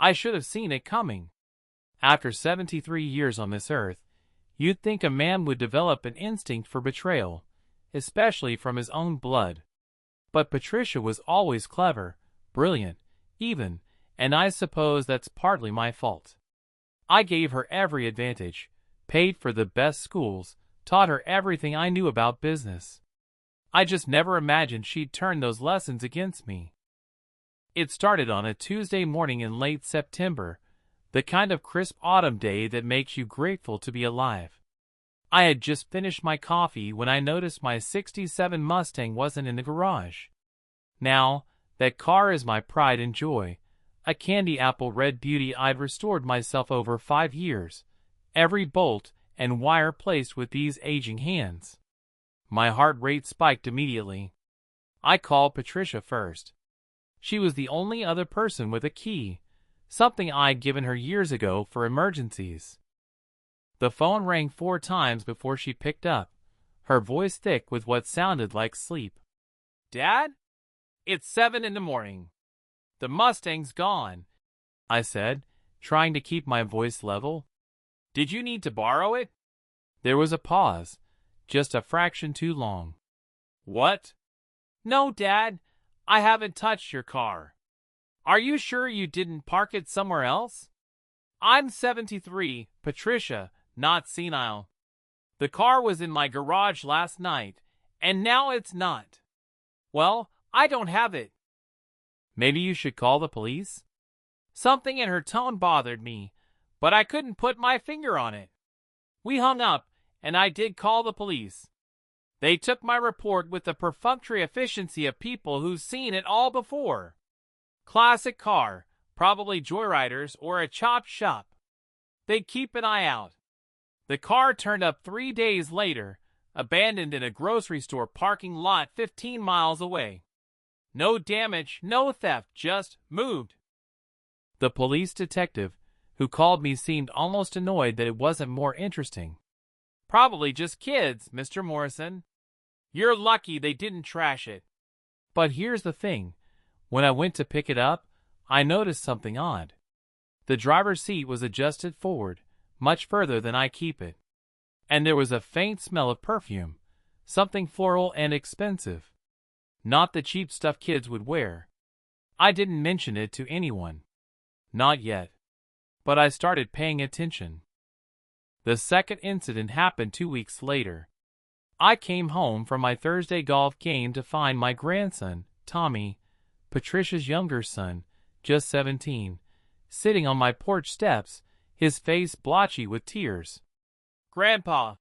I should have seen it coming. After 73 years on this earth, you'd think a man would develop an instinct for betrayal, especially from his own blood. But Patricia was always clever, brilliant, even, and I suppose that's partly my fault. I gave her every advantage, paid for the best schools, taught her everything I knew about business. I just never imagined she'd turn those lessons against me. It started on a Tuesday morning in late September, the kind of crisp autumn day that makes you grateful to be alive. I had just finished my coffee when I noticed my '67 Mustang wasn't in the garage. Now, that car is my pride and joy, a candy apple red beauty I'd restored myself over 5 years, every bolt and wire placed with these aging hands. My heart rate spiked immediately. I called Patricia first. She was the only other person with a key, something I'd given her years ago for emergencies. The phone rang 4 times before she picked up, her voice thick with what sounded like sleep. "Dad? It's 7 in the morning. The Mustang's gone," I said, trying to keep my voice level. "Did you need to borrow it?" There was a pause, just a fraction too long. "What?" "No, Dad. I haven't touched your car." "Are you sure you didn't park it somewhere else?" "I'm 73, Patricia, not senile. The car was in my garage last night, and now it's not." "Well, I don't have it." "Maybe you should call the police?" Something in her tone bothered me, but I couldn't put my finger on it. We hung up, and I did call the police. They took my report with the perfunctory efficiency of people who've seen it all before. Classic car, probably joyriders or a chop shop. They'd keep an eye out. The car turned up 3 days later, abandoned in a grocery store parking lot 15 miles away. No damage, no theft, just moved. The police detective who called me seemed almost annoyed that it wasn't more interesting. "Probably just kids, Mr. Morrison. You're lucky they didn't trash it." But here's the thing. When I went to pick it up, I noticed something odd. The driver's seat was adjusted forward, much further than I keep it. And there was a faint smell of perfume, something floral and expensive. Not the cheap stuff kids would wear. I didn't mention it to anyone. Not yet. But I started paying attention. The second incident happened 2 weeks later. I came home from my Thursday golf game to find my grandson, Tommy, Patricia's younger son, just 17, sitting on my porch steps, his face blotchy with tears. "Grandpa,"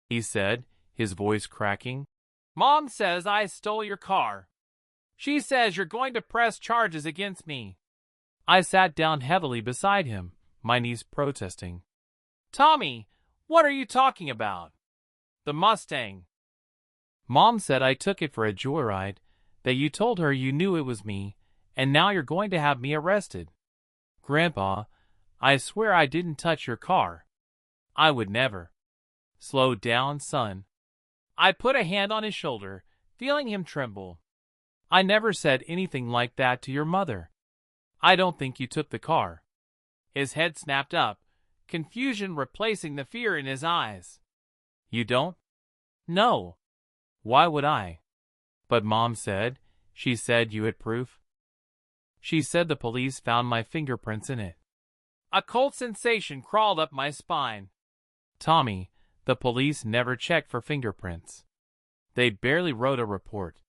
he said, his voice cracking, "Mom says I stole your car. She says you're going to press charges against me." I sat down heavily beside him, my niece protesting. "Tommy, what are you talking about?" "The Mustang." "Mom said I took it for a joyride, that you told her you knew it was me, and now you're going to have me arrested." "Grandpa, I swear I didn't touch your car." "I would never." "Slow down, son." I put a hand on his shoulder, feeling him tremble. "I never said anything like that to your mother. I don't think you took the car." His head snapped up, confusion replacing the fear in his eyes. "You don't?" "No." "Why would I?" "But Mom said, she said you had proof." "She said the police found my fingerprints in it." A cold sensation crawled up my spine. "Tommy, the police never checked for fingerprints. They barely wrote a report."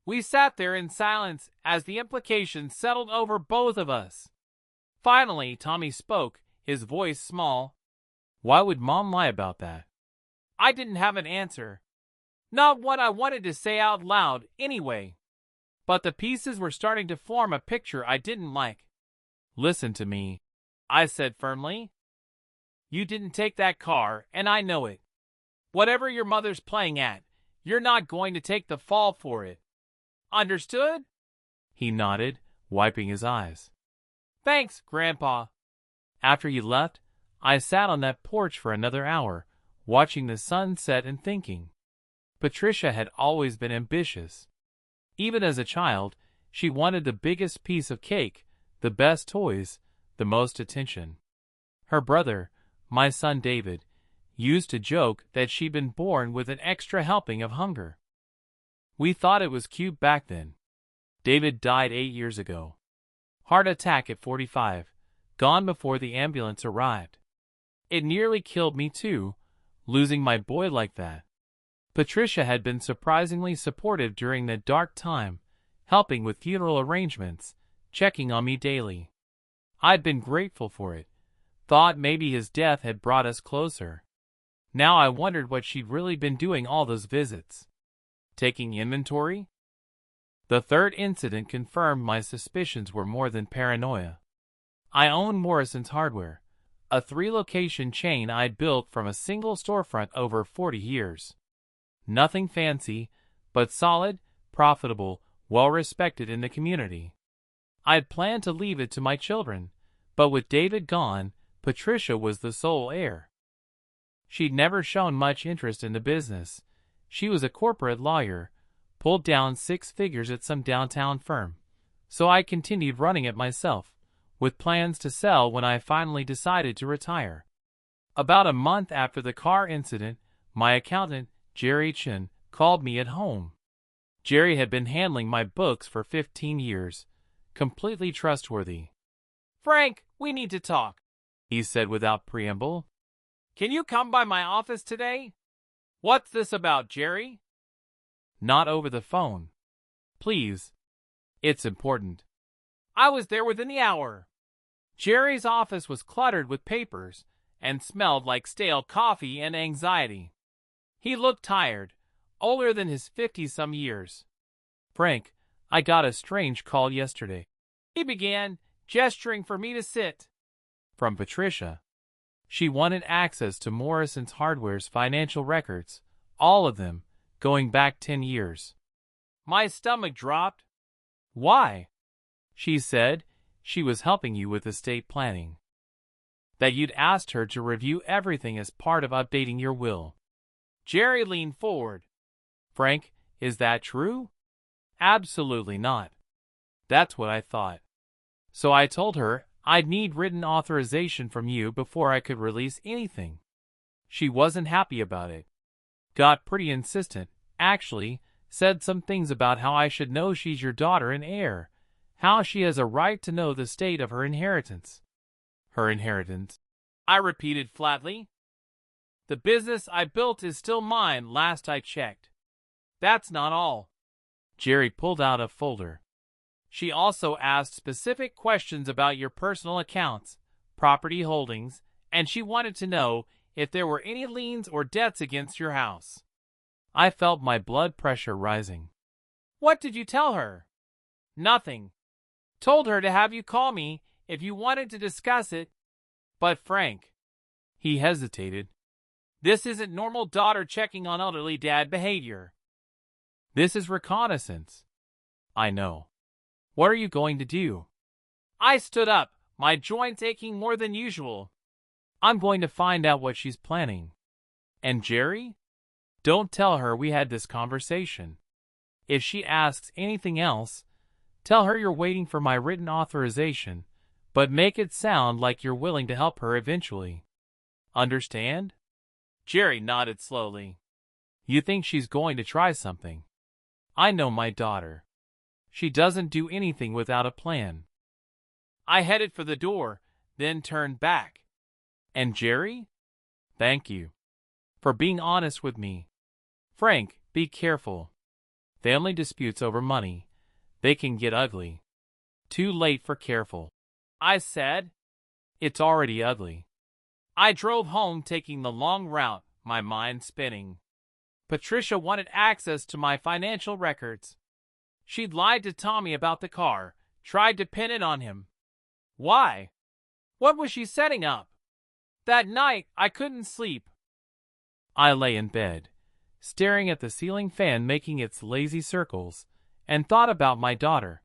We sat there in silence as the implications settled over both of us. Finally, Tommy spoke, his voice small. "Why would Mom lie about that?" I didn't have an answer. Not what I wanted to say out loud, anyway. But the pieces were starting to form a picture I didn't like. "Listen to me," I said firmly. "You didn't take that car, and I know it. Whatever your mother's playing at, you're not going to take the fall for it. Understood?" He nodded, wiping his eyes. "Thanks, Grandpa." After you left, I sat on that porch for another hour, watching the sun set and thinking. Patricia had always been ambitious. Even as a child, she wanted the biggest piece of cake, the best toys, the most attention. Her brother, my son David, used to joke that she'd been born with an extra helping of hunger. We thought it was cute back then. David died 8 years ago. Heart attack at 45, gone before the ambulance arrived. It nearly killed me too, losing my boy like that. Patricia had been surprisingly supportive during that dark time, helping with funeral arrangements, checking on me daily. I'd been grateful for it, thought maybe his death had brought us closer. Now I wondered what she'd really been doing all those visits. Taking inventory? The third incident confirmed my suspicions were more than paranoia. I own Morrison's Hardware, a 3-location chain I'd built from a single storefront over 40 years. Nothing fancy, but solid, profitable, well-respected in the community. I'd planned to leave it to my children, but with David gone, Patricia was the sole heir. She'd never shown much interest in the business. She was a corporate lawyer, pulled down 6 figures at some downtown firm, so I continued running it myself, with plans to sell when I finally decided to retire. About a month after the car incident, my accountant, Jerry Chin, called me at home. Jerry had been handling my books for 15 years, completely trustworthy. "Frank, we need to talk," he said without preamble. "Can you come by my office today?" "What's this about, Jerry?" "Not over the phone. Please. It's important." I was there within the hour. Jerry's office was cluttered with papers and smelled like stale coffee and anxiety. He looked tired, older than his 50-some years. "Frank, I got a strange call yesterday," he began, gesturing for me to sit. "From Patricia. She wanted access to Morrison's Hardware's financial records, all of them, going back 10 years. My stomach dropped. "Why?" "She said she was helping you with estate planning. That you'd asked her to review everything as part of updating your will." Jerry leaned forward. "Frank, is that true?" "Absolutely not." "That's what I thought. So I told her I'd need written authorization from you before I could release anything. She wasn't happy about it. Got pretty insistent, actually, said some things about how I should know she's your daughter and heir, how she has a right to know the state of her inheritance." "Her inheritance?" I repeated flatly. "The business I built is still mine last I checked. That's not all." Jerry pulled out a folder. "She also asked specific questions about your personal accounts, property holdings, and she wanted to know if there were any liens or debts against your house." I felt my blood pressure rising. "What did you tell her?" "Nothing. Told her to have you call me if you wanted to discuss it." "But Frank," he hesitated, "this isn't normal daughter checking on elderly dad behavior." "This is reconnaissance." "I know. What are you going to do?" I stood up, my joints aching more than usual. "I'm going to find out what she's planning." "And Jerry? Don't tell her we had this conversation. If she asks anything else, tell her you're waiting for my written authorization, but make it sound like you're willing to help her eventually. Understand?" Jerry nodded slowly. "You think she's going to try something? I know my daughter. She doesn't do anything without a plan." I headed for the door, then turned back. "And Jerry? Thank you for being honest with me. Frank, be careful. Family disputes over money, they can get ugly. Too late for careful." I said. "It's already ugly." I drove home taking the long route, my mind spinning. Patricia wanted access to my financial records. She'd lied to Tommy about the car, tried to pin it on him. Why? What was she setting up? That night, I couldn't sleep. I lay in bed, staring at the ceiling fan making its lazy circles, and thought about my daughter.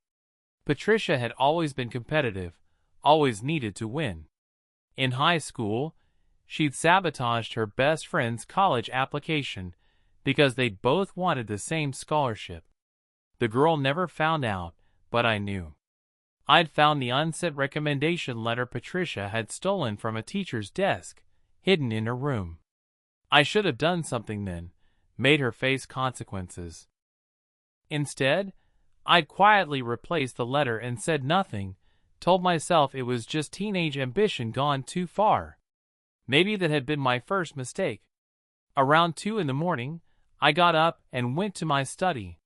Patricia had always been competitive, always needed to win. In high school, she'd sabotaged her best friend's college application because they both wanted the same scholarship. The girl never found out, but I knew. I'd found the unsent recommendation letter Patricia had stolen from a teacher's desk, hidden in her room. I should have done something then, made her face consequences. Instead, I'd quietly replaced the letter and said nothing, told myself it was just teenage ambition gone too far. Maybe that had been my first mistake. Around 2 in the morning, I got up and went to my study.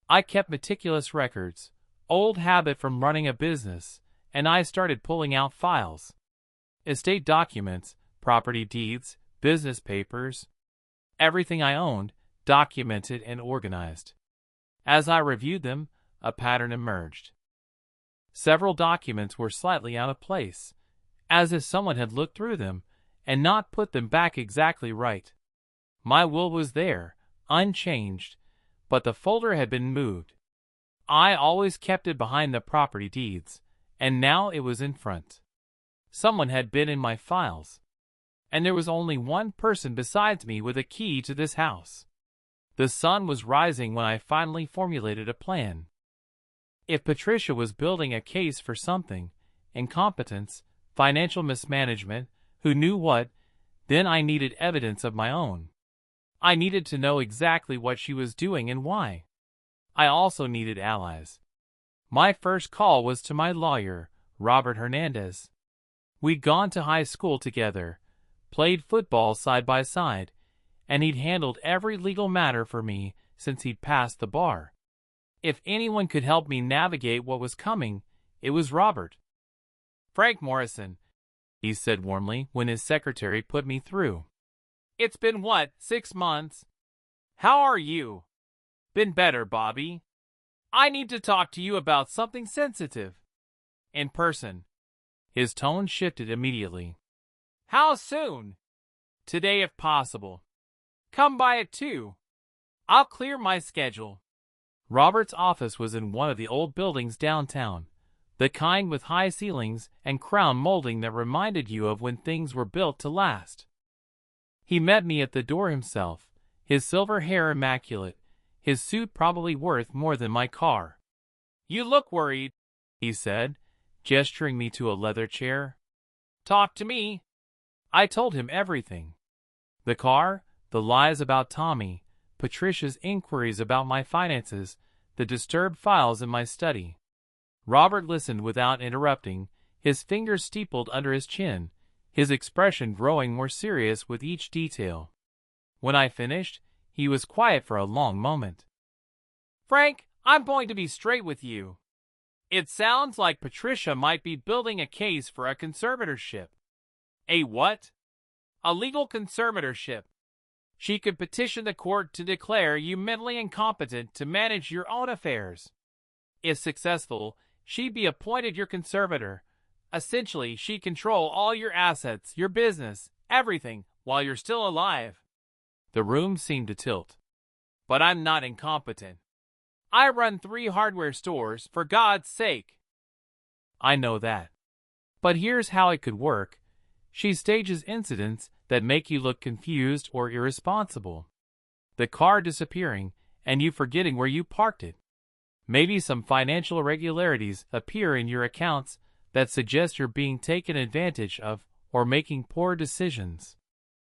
I kept meticulous records, old habit from running a business, and I started pulling out files. Estate documents, property deeds, business papers, everything I owned, documented and organized. As I reviewed them, a pattern emerged. Several documents were slightly out of place, as if someone had looked through them and not put them back exactly right. My will was there, unchanged, but the folder had been moved. I always kept it behind the property deeds, and now it was in front. Someone had been in my files, and there was only one person besides me with a key to this house. The sun was rising when I finally formulated a plan. If Patricia was building a case for something, incompetence, financial mismanagement, who knew what, then I needed evidence of my own. I needed to know exactly what she was doing and why. I also needed allies. My first call was to my lawyer, Robert Hernandez. We'd gone to high school together, played football side by side, and he'd handled every legal matter for me since he'd passed the bar. If anyone could help me navigate what was coming, it was Robert. "Frank Morrison," he said warmly when his secretary put me through. "It's been, 6 months? How are you?" "Been better, Bobby. I need to talk to you about something sensitive. In person." His tone shifted immediately. "How soon?" "Today if possible." "Come by at 2. I'll clear my schedule." Robert's office was in one of the old buildings downtown, the kind with high ceilings and crown molding that reminded you of when things were built to last. He met me at the door himself, his silver hair immaculate, his suit probably worth more than my car. "You look worried," he said, gesturing me to a leather chair. "Talk to me." I told him everything. The car, the lies about Tommy, Patricia's inquiries about my finances, the disturbed files in my study. Robert listened without interrupting, his fingers steepled under his chin, his expression growing more serious with each detail. When I finished, he was quiet for a long moment. "Frank, I'm going to be straight with you. It sounds like Patricia might be building a case for a conservatorship." "A what?" "A legal conservatorship. She could petition the court to declare you mentally incompetent to manage your own affairs. If successful, she'd be appointed your conservator. Essentially, she'd control all your assets, your business, everything, while you're still alive." The room seemed to tilt. "But I'm not incompetent. I run 3 hardware stores, for God's sake." "I know that. But here's how it could work. She stages incidents that make you look confused or irresponsible. The car disappearing, and you forgetting where you parked it. Maybe some financial irregularities appear in your accounts that suggest you're being taken advantage of or making poor decisions.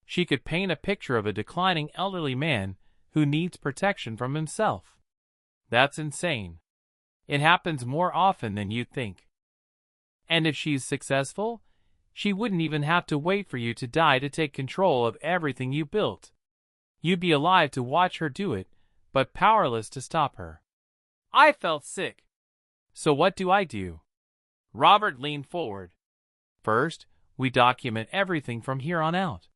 She could paint a picture of a declining elderly man who needs protection from himself. That's insane. It happens more often than you'd think. And if she's successful, she wouldn't even have to wait for you to die to take control of everything you built. You'd be alive to watch her do it, but powerless to stop her." I felt sick. "So what do I do?" Robert leaned forward. "First, we document everything from here on out.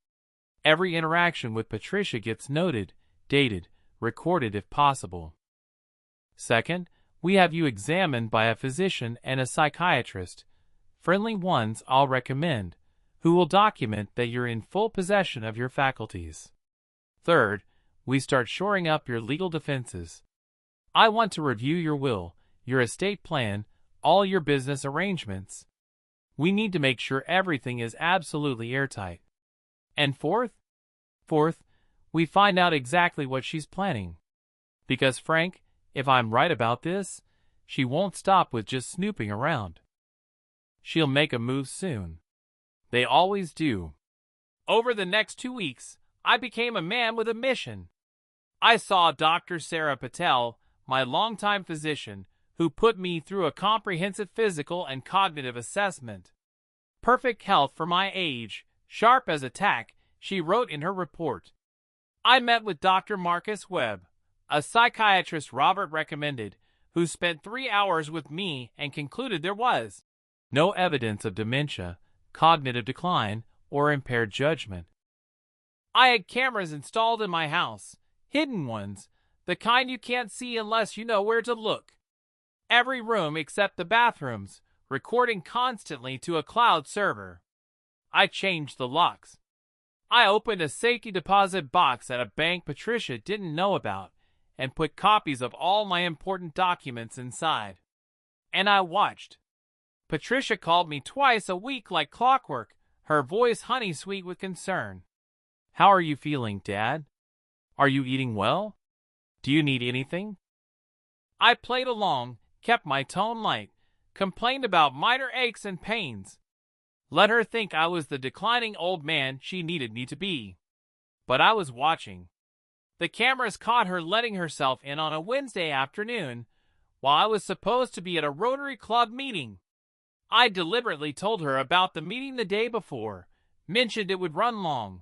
Every interaction with Patricia gets noted, dated, recorded if possible. Second, we have you examined by a physician and a psychiatrist, friendly ones I'll recommend, who will document that you're in full possession of your faculties. Third, we start shoring up your legal defenses. I want to review your will, your estate plan, all your business arrangements. We need to make sure everything is absolutely airtight. And fourth, we find out exactly what she's planning. Because, Frank, if I'm right about this, She won't stop with just snooping around. She'll make a move soon. They always do. Over the next 2 weeks, I became a man with a mission. I saw Dr. Sarah Patel, my longtime physician, who put me through a comprehensive physical and cognitive assessment. Perfect health for my age, sharp as a tack, she wrote in her report. I met with Dr. Marcus Webb, a psychiatrist Robert recommended, who spent 3 hours with me and concluded there was no evidence of dementia, cognitive decline, or impaired judgment. I had cameras installed in my house, hidden ones, the kind you can't see unless you know where to look. Every room except the bathrooms, recording constantly to a cloud server. I changed the locks. I opened a safety deposit box at a bank Patricia didn't know about and put copies of all my important documents inside. And I watched. Patricia called me twice a week like clockwork, her voice honey-sweet with concern. How are you feeling, Dad? Are you eating well? Do you need anything? I played along, kept my tone light, complained about minor aches and pains. Let her think I was the declining old man she needed me to be. But I was watching. The cameras caught her letting herself in on a Wednesday afternoon, while I was supposed to be at a Rotary Club meeting. I deliberately told her about the meeting the day before, mentioned it would run long.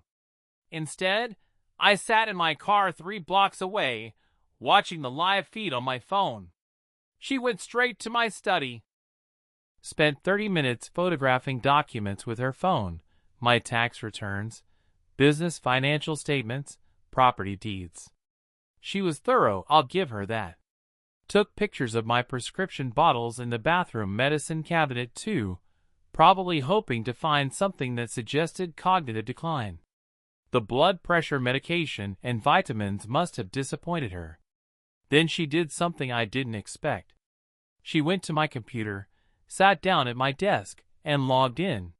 Instead, I sat in my car 3 blocks away, watching the live feed on my phone. She went straight to my study. Spent 30 minutes photographing documents with her phone, my tax returns, business financial statements, property deeds. She was thorough, I'll give her that. Took pictures of my prescription bottles in the bathroom medicine cabinet too, probably hoping to find something that suggested cognitive decline. The blood pressure medication and vitamins must have disappointed her. Then she did something I didn't expect. She went to my computer, sat down at my desk, and logged in.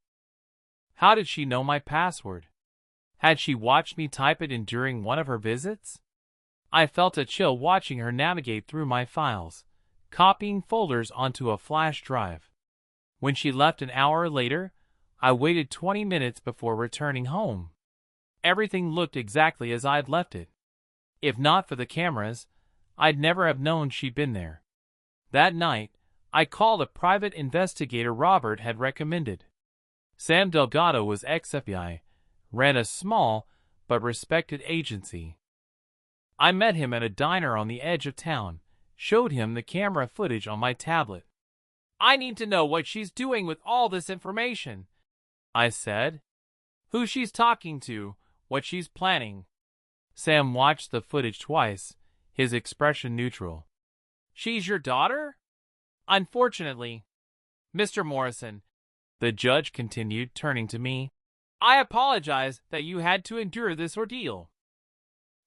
How did she know my password? Had she watched me type it in during one of her visits? I felt a chill watching her navigate through my files, copying folders onto a flash drive. When she left an hour later, I waited 20 minutes before returning home. Everything looked exactly as I'd left it. If not for the cameras, I'd never have known she'd been there. That night, I called a private investigator Robert had recommended. Sam Delgado was ex-FBI, ran a small but respected agency. I met him at a diner on the edge of town, showed him the camera footage on my tablet. I need to know what she's doing with all this information, I said. Who she's talking to, what she's planning. Sam watched the footage twice, his expression neutral. She's your daughter? Unfortunately. Mr. Morrison, the judge continued, turning to me, I apologize that you had to endure this ordeal.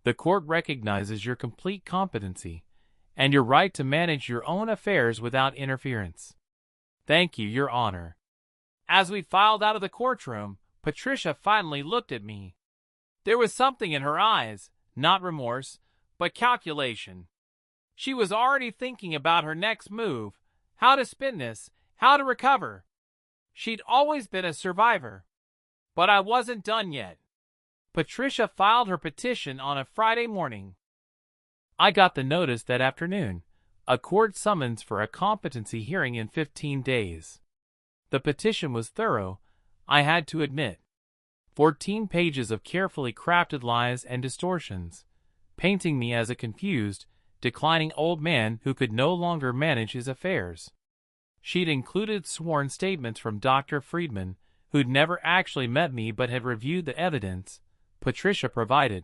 The court recognizes your complete competency and your right to manage your own affairs without interference. Thank you, Your Honor. As we filed out of the courtroom, Patricia finally looked at me. There was something in her eyes, not remorse, but calculation. She was already thinking about her next move, how to spin this, how to recover. She'd always been a survivor. But I wasn't done yet. Patricia filed her petition on a Friday morning. I got the notice that afternoon, a court summons for a competency hearing in 15 days. The petition was thorough, I had to admit. 14 pages of carefully crafted lies and distortions, painting me as a confused, declining old man who could no longer manage his affairs. She'd included sworn statements from Dr. Friedman, who'd never actually met me but had reviewed the evidence Patricia provided.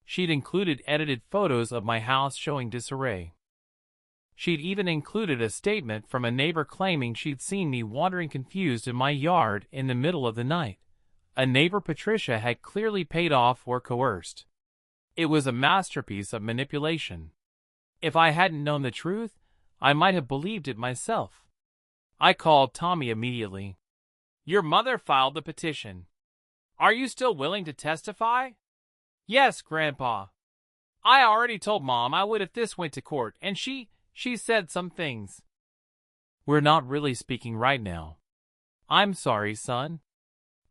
She'd included edited photos of my house showing disarray. She'd even included a statement from a neighbor claiming she'd seen me wandering confused in my yard in the middle of the night, a neighbor Patricia had clearly paid off or coerced. It was a masterpiece of manipulation. If I hadn't known the truth, I might have believed it myself. I called Tommy immediately. Your mother filed the petition. Are you still willing to testify? Yes, Grandpa. I already told Mom I would if this went to court, and she She said some things. We're not really speaking right now. I'm sorry, son.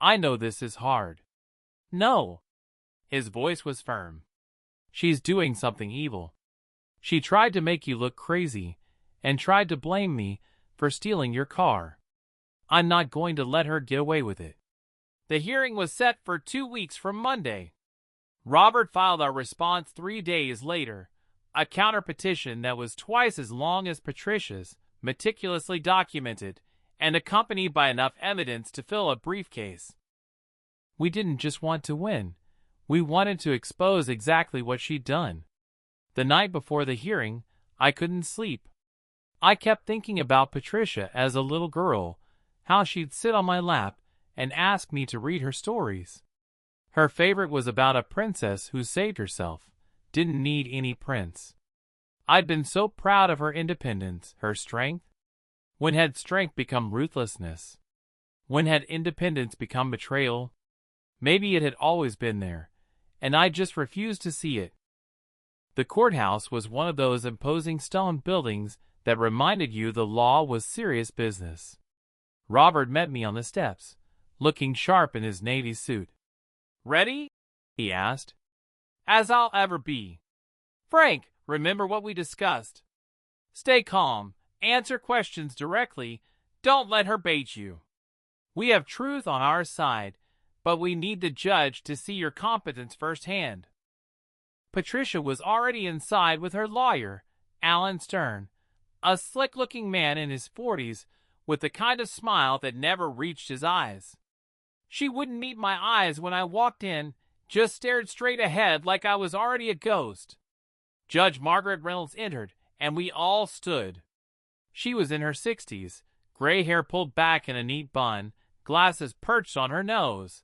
I know this is hard. No. His voice was firm. She's doing something evil. She tried to make you look crazy and tried to blame me for stealing your car. I'm not going to let her get away with it. The hearing was set for 2 weeks from Monday. Robert filed our response 3 days later, a counter-petition that was twice as long as Patricia's, meticulously documented, and accompanied by enough evidence to fill a briefcase. We didn't just want to win. We wanted to expose exactly what she'd done. The night before the hearing, I couldn't sleep. I kept thinking about Patricia as a little girl, how she'd sit on my lap and ask me to read her stories. Her favorite was about a princess who saved herself, didn't need any prince. I'd been so proud of her independence, her strength. When had strength become ruthlessness? When had independence become betrayal? Maybe it had always been there, and I just refused to see it. The courthouse was one of those imposing stone buildings that reminded you the law was serious business. Robert met me on the steps, looking sharp in his navy suit. "Ready?" he asked. "As I'll ever be. Frank, remember what we discussed. Stay calm, answer questions directly, don't let her bait you. We have truth on our side, but we need the judge to see your competence firsthand." Patricia was already inside with her lawyer, Alan Stern, a slick-looking man in his 40s with the kind of smile that never reached his eyes. She wouldn't meet my eyes when I walked in, just stared straight ahead like I was already a ghost. Judge Margaret Reynolds entered, and we all stood. She was in her 60s, gray hair pulled back in a neat bun, glasses perched on her nose,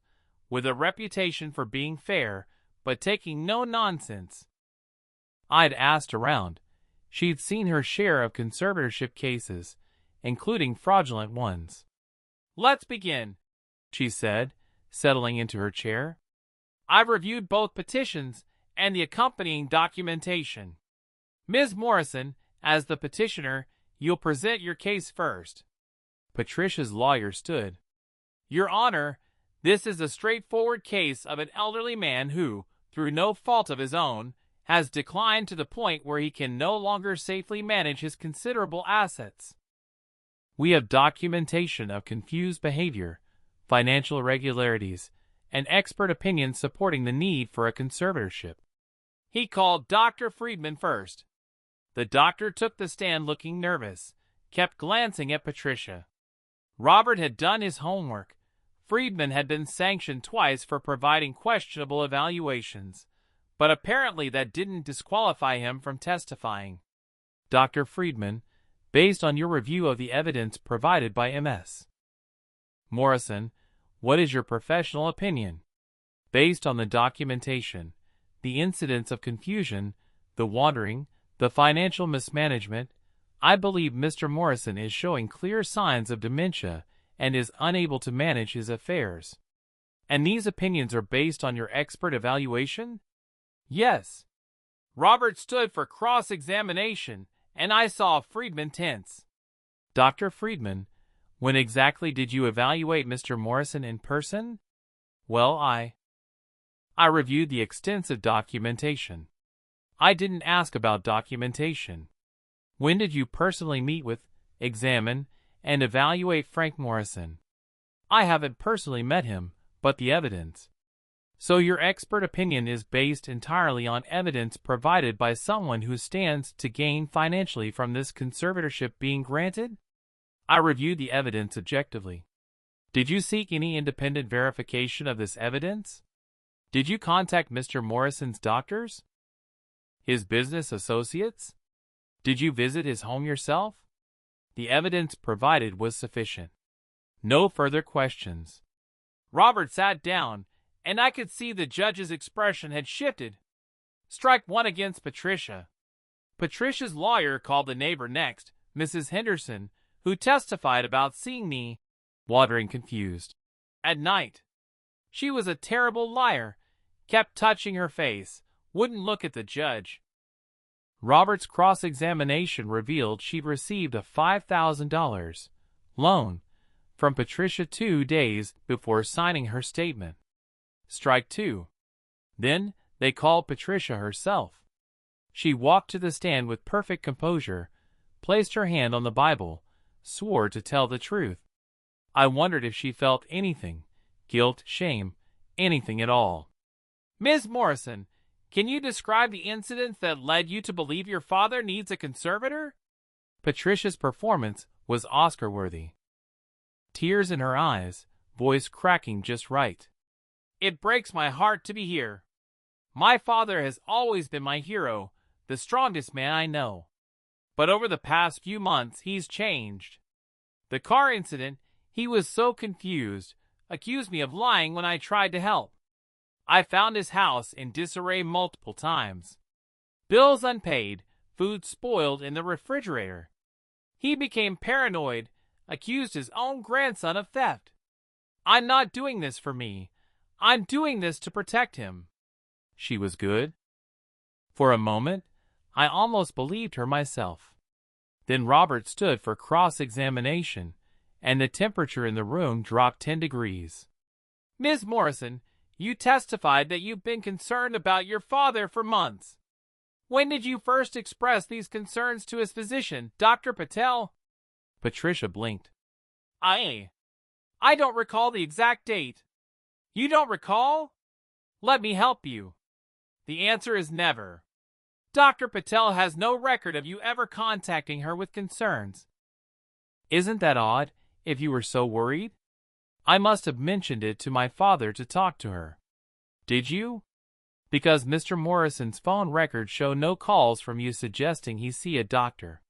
with a reputation for being fair, but taking no nonsense. I'd asked around. She'd seen her share of conservatorship cases, including fraudulent ones. "Let's begin," she said, settling into her chair. "I've reviewed both petitions and the accompanying documentation. Ms. Morrison, as the petitioner, you'll present your case first." Patricia's lawyer stood. "Your Honor, this is a straightforward case of an elderly man who, through no fault of his own, has declined to the point where he can no longer safely manage his considerable assets. We have documentation of confused behavior, financial irregularities, and expert opinions supporting the need for a conservatorship." He called Dr. Friedman first. The doctor took the stand looking nervous, kept glancing at Patricia. Robert had done his homework. Friedman had been sanctioned twice for providing questionable evaluations, but apparently that didn't disqualify him from testifying. "Dr. Friedman, based on your review of the evidence provided by Ms. Morrison, what is your professional opinion? Based on the documentation, the incidents of confusion, the wandering, the financial mismanagement, I believe Mr. Morrison is showing clear signs of dementia and is unable to manage his affairs. And these opinions are based on your expert evaluation?" "Yes." Robert stood for cross-examination, and I saw Friedman tense. "Dr. Friedman, when exactly did you evaluate Mr. Morrison in person?" "Well, I reviewed the extensive documentation." "I didn't ask about documentation. When did you personally meet with, examine, and evaluate Frank Morrison?" "I haven't personally met him, but the evidence." "So your expert opinion is based entirely on evidence provided by someone who stands to gain financially from this conservatorship being granted?" "I reviewed the evidence objectively." "Did you seek any independent verification of this evidence? Did you contact Mr. Morrison's doctors? His business associates? Did you visit his home yourself?" The evidence provided was sufficient. No further questions. Robert sat down, and I could see the judge's expression had shifted. Strike one against Patricia. Patricia's lawyer called the neighbor next, Mrs. Henderson, who testified about seeing me, wandering confused, at night. She was a terrible liar, kept touching her face, wouldn't look at the judge. Robert's cross-examination revealed she'd received a $5,000 loan from Patricia 2 days before signing her statement. Strike two. Then they called Patricia herself. She walked to the stand with perfect composure, placed her hand on the Bible, swore to tell the truth. I wondered if she felt anything, guilt, shame, anything at all. Ms. Morrison, can you describe the incidents that led you to believe your father needs a conservator? Patricia's performance was Oscar-worthy. Tears in her eyes, voice cracking just right. It breaks my heart to be here. My father has always been my hero, the strongest man I know. But over the past few months, he's changed. The car incident, he was so confused, accused me of lying when I tried to help. I found his house in disarray multiple times. Bills unpaid, food spoiled in the refrigerator. He became paranoid, accused his own grandson of theft. I'm not doing this for me. I'm doing this to protect him. She was good? For a moment, I almost believed her myself. Then Robert stood for cross-examination, and the temperature in the room dropped 10 degrees. Ms. Morrison, you testified that you've been concerned about your father for months. When did you first express these concerns to his physician, Dr. Patel? Patricia blinked. I don't recall the exact date. You don't recall? Let me help you. The answer is never. Dr. Patel has no record of you ever contacting her with concerns. Isn't that odd, if you were so worried? I must have mentioned it to my father to talk to her. Did you? Because Mr. Morrison's phone records show no calls from you suggesting he see a doctor.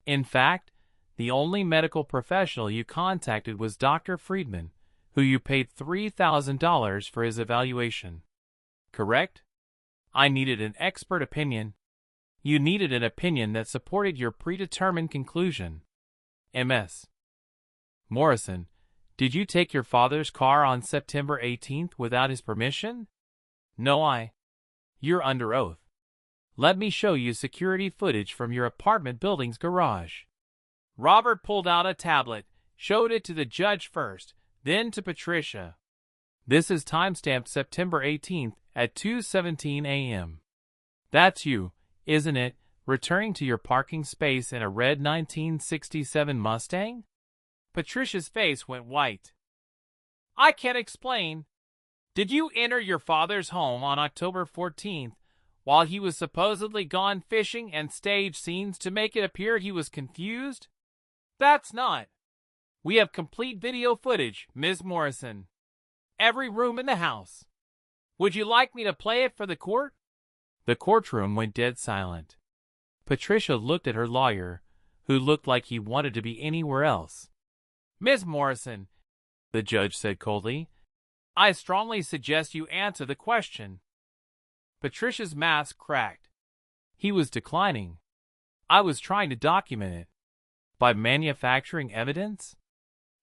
In fact, the only medical professional you contacted was Dr. Friedman, who you paid $3,000 for his evaluation. Correct? I needed an expert opinion. You needed an opinion that supported your predetermined conclusion. Ms. Morrison, did you take your father's car on September 18th without his permission? No, You're under oath. Let me show you security footage from your apartment building's garage. Robert pulled out a tablet, showed it to the judge first, then to Patricia. This is timestamped September 18th at 2:17 a.m. That's you, isn't it, returning to your parking space in a red 1967 Mustang? Patricia's face went white. I can't explain. Did you enter your father's home on October 14th while he was supposedly gone fishing and stage scenes to make it appear he was confused? That's not. We have complete video footage, Ms. Morrison. Every room in the house. Would you like me to play it for the court? The courtroom went dead silent. Patricia looked at her lawyer, who looked like he wanted to be anywhere else. Ms. Morrison, the judge said coldly, I strongly suggest you answer the question. Patricia's mask cracked. He was declining. I was trying to document it. By manufacturing evidence?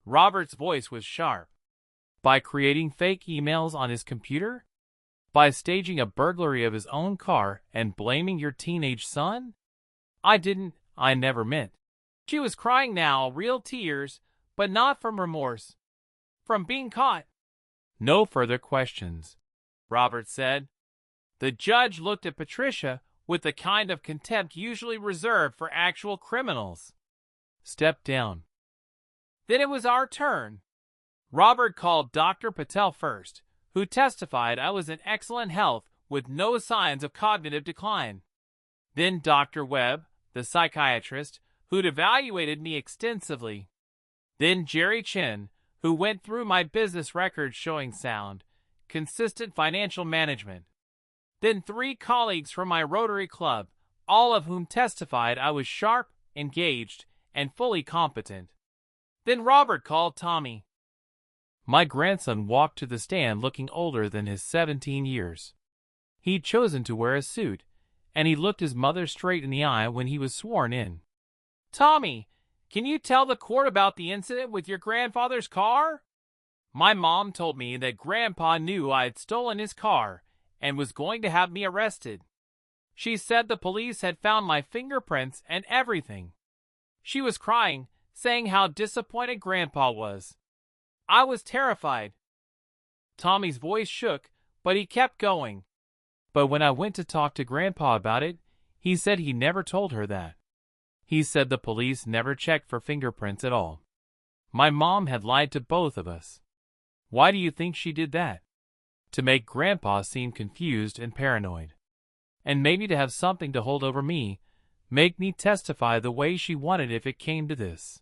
Robert's voice was sharp. By creating fake emails on his computer? By staging a burglary of his own car and blaming your teenage son? I never meant. She was crying now, real tears, but not from remorse. From being caught. No further questions, Robert said. The judge looked at Patricia with the kind of contempt usually reserved for actual criminals. Step down. Then it was our turn. Robert called Dr. Patel first, who testified I was in excellent health with no signs of cognitive decline. Then Dr. Webb, the psychiatrist, who'd evaluated me extensively. Then Jerry Chin, who went through my business records showing sound, consistent financial management. Then 3 colleagues from my Rotary Club, all of whom testified I was sharp, engaged, and fully competent. Then Robert called Tommy. My grandson walked to the stand looking older than his 17 years. He'd chosen to wear a suit, and he looked his mother straight in the eye when he was sworn in. Tommy, can you tell the court about the incident with your grandfather's car? My mom told me that Grandpa knew I had stolen his car and was going to have me arrested. She said the police had found my fingerprints and everything. She was crying, saying how disappointed Grandpa was. I was terrified. Tommy's voice shook, but he kept going. But when I went to talk to Grandpa about it, he said he never told her that. He said the police never checked for fingerprints at all. My mom had lied to both of us. Why do you think she did that? To make Grandpa seem confused and paranoid. And maybe to have something to hold over me, make me testify the way she wanted if it came to this.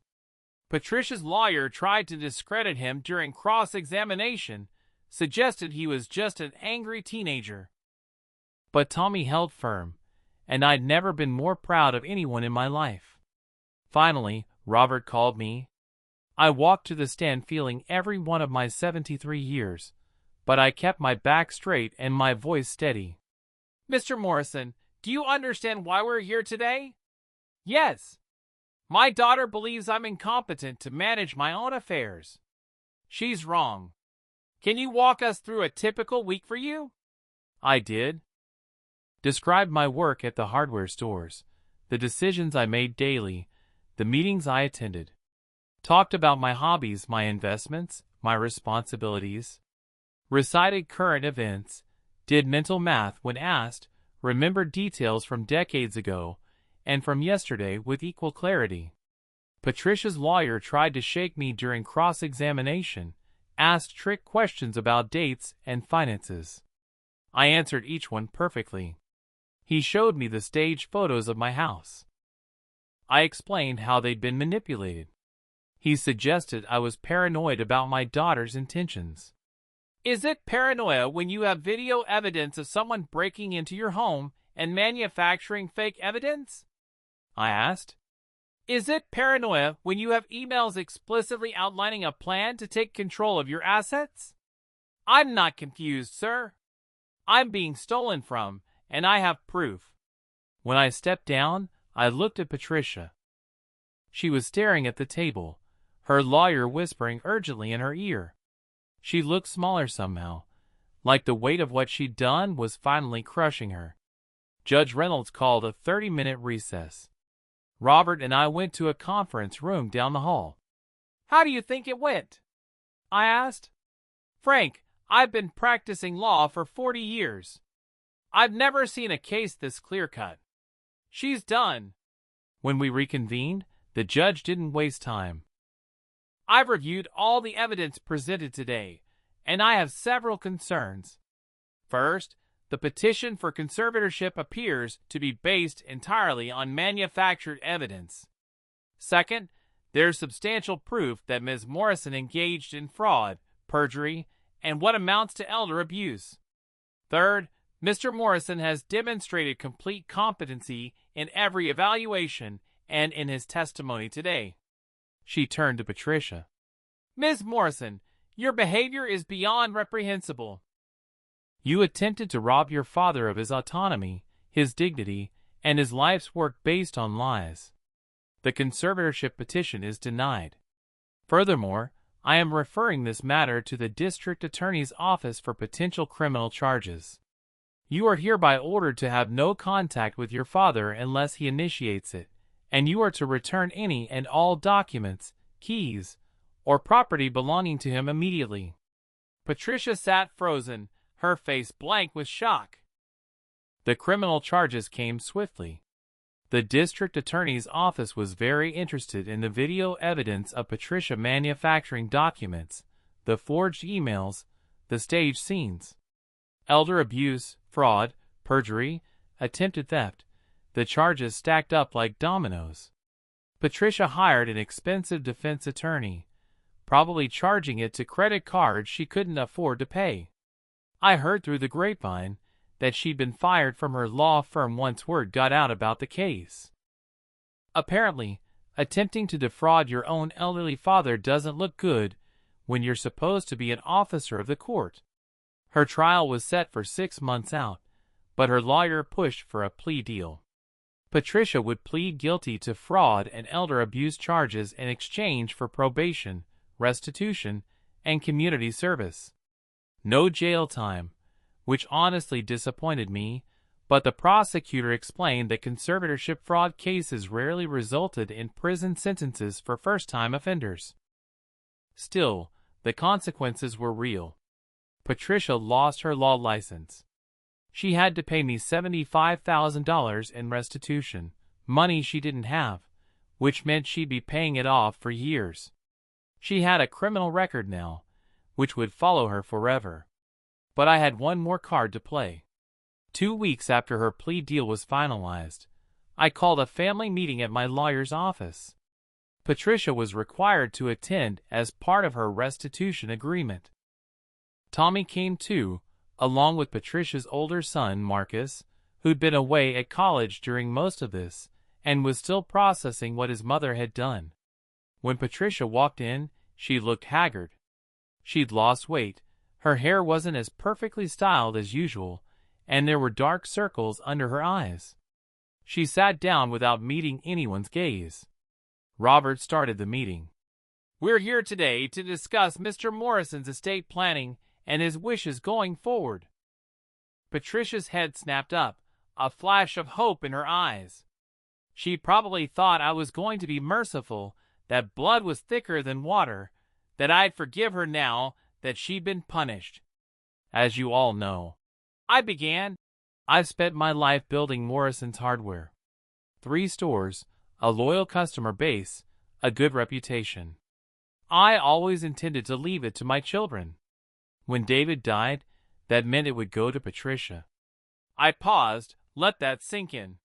Patricia's lawyer tried to discredit him during cross-examination, suggested he was just an angry teenager. But Tommy held firm, and I'd never been more proud of anyone in my life. Finally, Robert called me. I walked to the stand feeling every one of my 73 years, but I kept my back straight and my voice steady. Mr. Morrison, do you understand why we're here today? Yes. My daughter believes I'm incompetent to manage my own affairs. She's wrong. Can you walk us through a typical week for you? I did. Described my work at the hardware stores, the decisions I made daily, the meetings I attended. Talked about my hobbies, my investments, my responsibilities. Recited current events, did mental math when asked, remembered details from decades ago and from yesterday with equal clarity. Patricia's lawyer tried to shake me during cross-examination, asked trick questions about dates and finances. I answered each one perfectly. He showed me the staged photos of my house. I explained how they'd been manipulated. He suggested I was paranoid about my daughter's intentions. Is it paranoia when you have video evidence of someone breaking into your home and manufacturing fake evidence? I asked. Is it paranoia when you have emails explicitly outlining a plan to take control of your assets? I'm not confused, sir. I'm being stolen from, and I have proof. When I stepped down, I looked at Patricia. She was staring at the table, her lawyer whispering urgently in her ear. She looked smaller somehow, like the weight of what she'd done was finally crushing her. Judge Reynolds called a 30-minute recess. Robert and I went to a conference room down the hall. How do you think it went? I asked. Frank, I've been practicing law for 40 years. I've never seen a case this clear-cut. She's done. When we reconvened, the judge didn't waste time. I've reviewed all the evidence presented today, and I have several concerns. First, the petition for conservatorship appears to be based entirely on manufactured evidence. Second, there's substantial proof that Ms. Morrison engaged in fraud, perjury, and what amounts to elder abuse. Third, Mr. Morrison has demonstrated complete competency in every evaluation and in his testimony today. She turned to Patricia. Ms. Morrison, your behavior is beyond reprehensible. You attempted to rob your father of his autonomy, his dignity, and his life's work based on lies. The conservatorship petition is denied. Furthermore, I am referring this matter to the district attorney's office for potential criminal charges. You are hereby ordered to have no contact with your father unless he initiates it, and you are to return any and all documents, keys, or property belonging to him immediately. Patricia sat frozen, her face blank with shock. The criminal charges came swiftly. The district attorney's office was very interested in the video evidence of Patricia manufacturing documents, the forged emails, the staged scenes. Elder abuse, fraud, perjury, attempted theft. The charges stacked up like dominoes. Patricia hired an expensive defense attorney, probably charging it to credit cards she couldn't afford to pay. I heard through the grapevine that she'd been fired from her law firm once word got out about the case. Apparently, attempting to defraud your own elderly father doesn't look good when you're supposed to be an officer of the court. Her trial was set for 6 months out, but her lawyer pushed for a plea deal. Patricia would plead guilty to fraud and elder abuse charges in exchange for probation, restitution, and community service. No jail time, which honestly disappointed me, But the prosecutor explained that conservatorship fraud cases rarely resulted in prison sentences for first-time offenders. Still, the consequences were real. Patricia lost her law license. She had to pay me $75,000 in restitution, money she didn't have, which meant she'd be paying it off for years. She had a criminal record now, which would follow her forever. But I had one more card to play. 2 weeks after her plea deal was finalized, I called a family meeting at my lawyer's office. Patricia was required to attend as part of her restitution agreement. Tommy came too, along with Patricia's older son, Marcus, who'd been away at college during most of this, and was still processing what his mother had done. When Patricia walked in, she looked haggard. She'd lost weight, her hair wasn't as perfectly styled as usual, and there were dark circles under her eyes. She sat down without meeting anyone's gaze. Robert started the meeting. "We're here today to discuss Mr. Morrison's estate planning and his wishes going forward." Patricia's head snapped up, a flash of hope in her eyes. She probably thought I was going to be merciful, that blood was thicker than water, that I'd forgive her now that she'd been punished. "As you all know," I began, "I've spent my life building Morrison's hardware. 3 stores, a loyal customer base, a good reputation. I always intended to leave it to my children. When David died, that meant it would go to Patricia." I paused, let that sink in.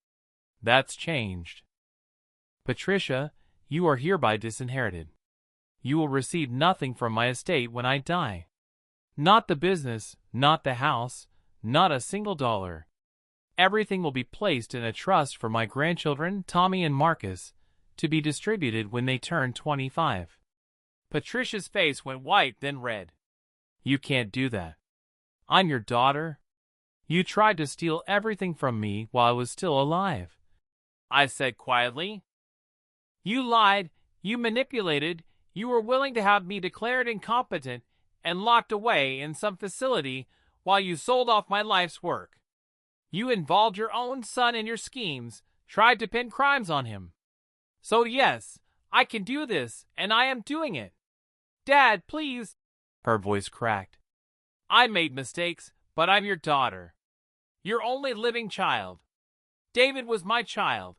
"That's changed. Patricia, you are hereby disinherited. You will receive nothing from my estate when I die. Not the business, not the house, not a single dollar. Everything will be placed in a trust for my grandchildren, Tommy and Marcus, to be distributed when they turn 25. Patricia's face went white, then red. "You can't do that. I'm your daughter. You tried to steal everything from me while I was still alive," I said quietly. "You lied, you manipulated, you were willing to have me declared incompetent and locked away in some facility while you sold off my life's work. You involved your own son in your schemes, tried to pin crimes on him. So yes, I can do this, and I am doing it. Dad, please." Her voice cracked. "I made mistakes, but I'm your daughter. Your only living child. David was my child.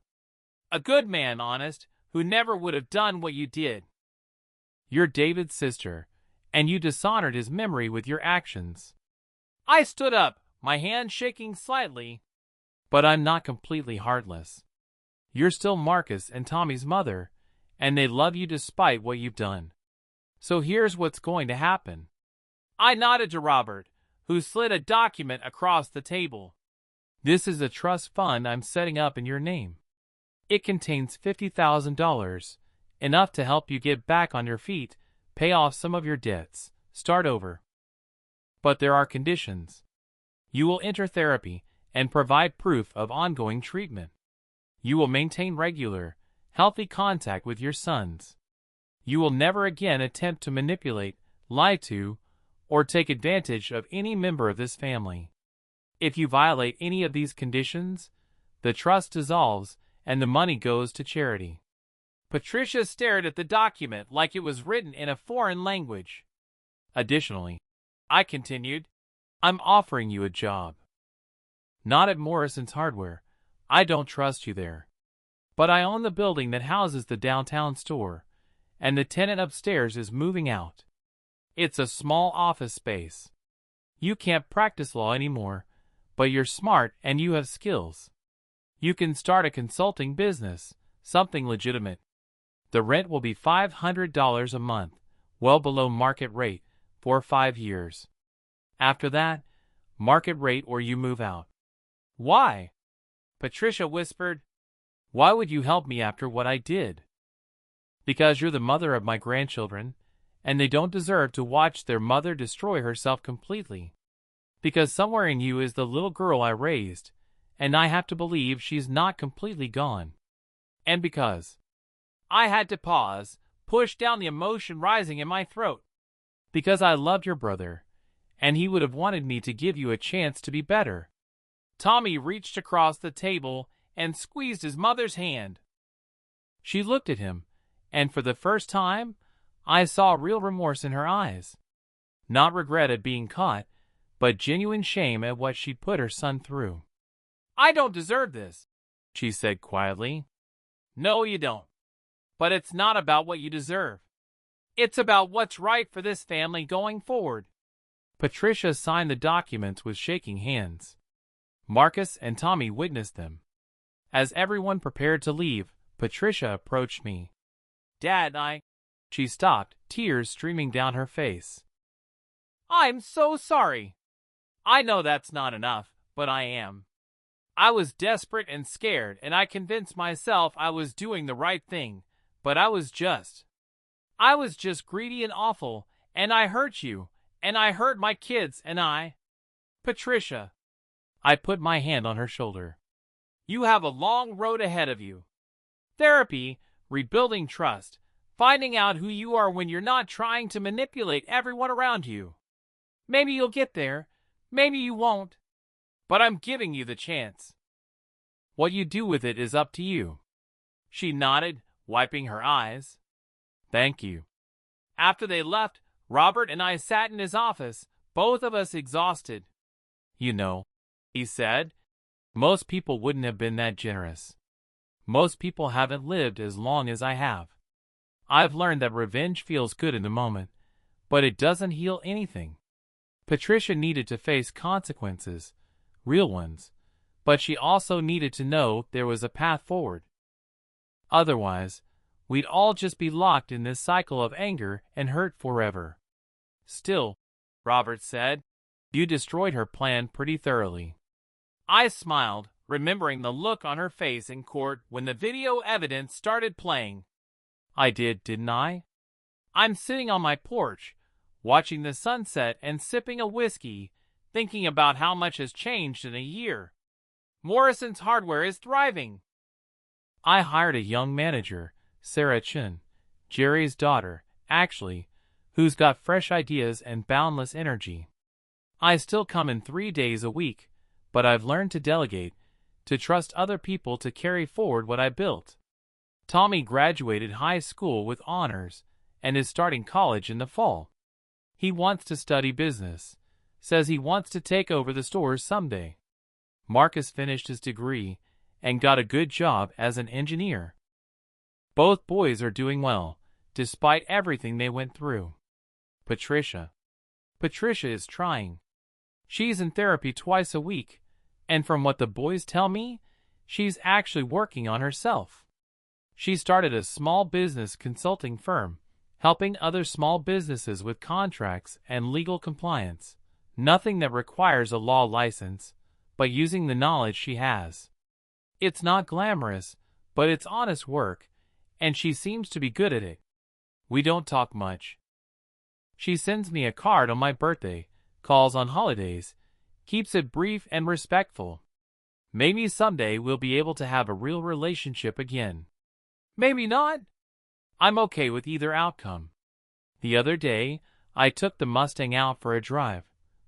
A good man, honest, who never would have done what you did." "You're David's sister, and you dishonored his memory with your actions." I stood up, my hand shaking slightly. "But I'm not completely heartless. You're still Marcus and Tommy's mother, and they love you despite what you've done. So here's what's going to happen." I nodded to Robert, who slid a document across the table. "This is a trust fund I'm setting up in your name. It contains $50,000, enough to help you get back on your feet, pay off some of your debts, start over. But there are conditions. You will enter therapy and provide proof of ongoing treatment. You will maintain regular, healthy contact with your sons. You will never again attempt to manipulate, lie to, or take advantage of any member of this family. If you violate any of these conditions, the trust dissolves and the money goes to charity." Patricia stared at the document like it was written in a foreign language. "Additionally," I continued, "I'm offering you a job. Not at Morrison's Hardware. I don't trust you there. But I own the building that houses the downtown store, and the tenant upstairs is moving out. It's a small office space. You can't practice law anymore, but you're smart and you have skills. You can start a consulting business, something legitimate. The rent will be $500 a month, well below market rate, for 5 years. After that, market rate or you move out." "Why?" Patricia whispered. "Why would you help me after what I did?" "Because you're the mother of my grandchildren, and they don't deserve to watch their mother destroy herself completely. Because somewhere in you is the little girl I raised, and I have to believe she's not completely gone. And because—" I had to pause, push down the emotion rising in my throat. "Because I loved your brother, and he would have wanted me to give you a chance to be better. Tommy reached across the table and squeezed his mother's hand. She looked at him, and for the first time, I saw real remorse in her eyes. Not regret at being caught, but genuine shame at what she'd put her son through. "I don't deserve this," she said quietly. "No, you don't. But it's not about what you deserve. It's about what's right for this family going forward." Patricia signed the documents with shaking hands. Marcus and Tommy witnessed them. As everyone prepared to leave, Patricia approached me. "Dad, She stopped, tears streaming down her face. I'm so sorry. I know that's not enough, but I am. I was desperate and scared, and I convinced myself I was doing the right thing, but I was just greedy and awful, and I hurt you, and I hurt my kids, and Patricia." I put my hand on her shoulder. "You have a long road ahead of you. Therapy, rebuilding trust, finding out who you are when you're not trying to manipulate everyone around you. Maybe you'll get there, maybe you won't, but I'm giving you the chance. What you do with it is up to you." She nodded, wiping her eyes. "Thank you." After they left, Robert and I sat in his office, both of us exhausted. "You know," he said, "most people wouldn't have been that generous. Most people haven't lived as long as I have. I've learned that revenge feels good in the moment, but it doesn't heal anything." Patricia needed to face consequences, real ones, but she also needed to know there was a path forward. Otherwise, we'd all just be locked in this cycle of anger and hurt forever. "Still," Robert said, "you destroyed her plan pretty thoroughly." I smiled, remembering the look on her face in court when the video evidence started playing. "I did, didn't I?" I'm sitting on my porch, watching the sunset and sipping a whiskey, thinking about how much has changed in a year. Morrison's Hardware is thriving. I hired a young manager, Sarah Chin, Jerry's daughter, actually, who's got fresh ideas and boundless energy. I still come in 3 days a week, but I've learned to delegate, to trust other people to carry forward what I built. Tommy graduated high school with honors and is starting college in the fall. He wants to study business, says he wants to take over the stores someday. Marcus finished his degree and got a good job as an engineer. Both boys are doing well, despite everything they went through. Patricia is trying. She's in therapy twice a week, and from what the boys tell me, she's actually working on herself. She started a small business consulting firm, helping other small businesses with contracts and legal compliance. Nothing that requires a law license, but using the knowledge she has. It's not glamorous, but it's honest work, and she seems to be good at it. We don't talk much. She sends me a card on my birthday, calls on holidays, keeps it brief and respectful. Maybe someday we'll be able to have a real relationship again. Maybe not. I'm okay with either outcome. The other day, I took the Mustang out for a drive,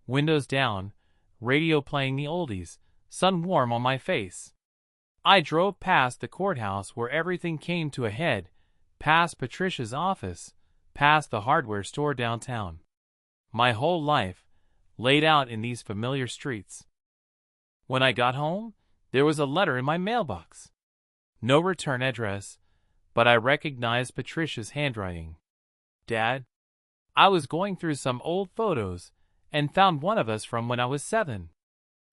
windows down, radio playing the oldies, sun warm on my face. I drove past the courthouse where everything came to a head, past Patricia's office, past the hardware store downtown. My whole life, laid out in these familiar streets. When I got home, there was a letter in my mailbox. No return address, but I recognized Patricia's handwriting. "Dad, I was going through some old photos and found one of us from when I was 7.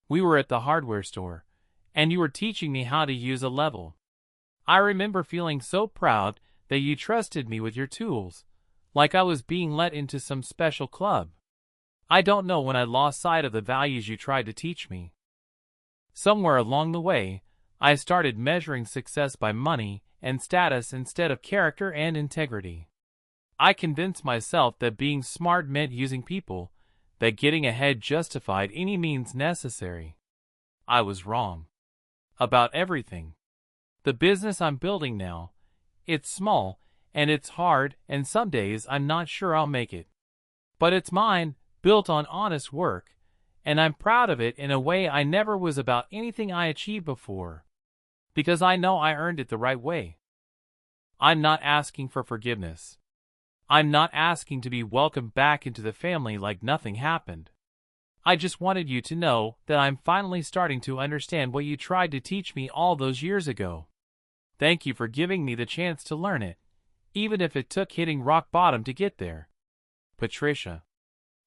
We were at the hardware store, and you were teaching me how to use a level. I remember feeling so proud that you trusted me with your tools, like I was being let into some special club. I don't know when I lost sight of the values you tried to teach me. Somewhere along the way, I started measuring success by money and status instead of character and integrity. I convinced myself that being smart meant using people, that getting ahead justified any means necessary. I was wrong. About everything. The business I'm building now, it's small, and it's hard, and some days I'm not sure I'll make it. But it's mine, built on honest work, and I'm proud of it in a way I never was about anything I achieved before, because I know I earned it the right way. I'm not asking for forgiveness. I'm not asking to be welcomed back into the family like nothing happened. I just wanted you to know that I'm finally starting to understand what you tried to teach me all those years ago. Thank you for giving me the chance to learn it, even if it took hitting rock bottom to get there. Patricia.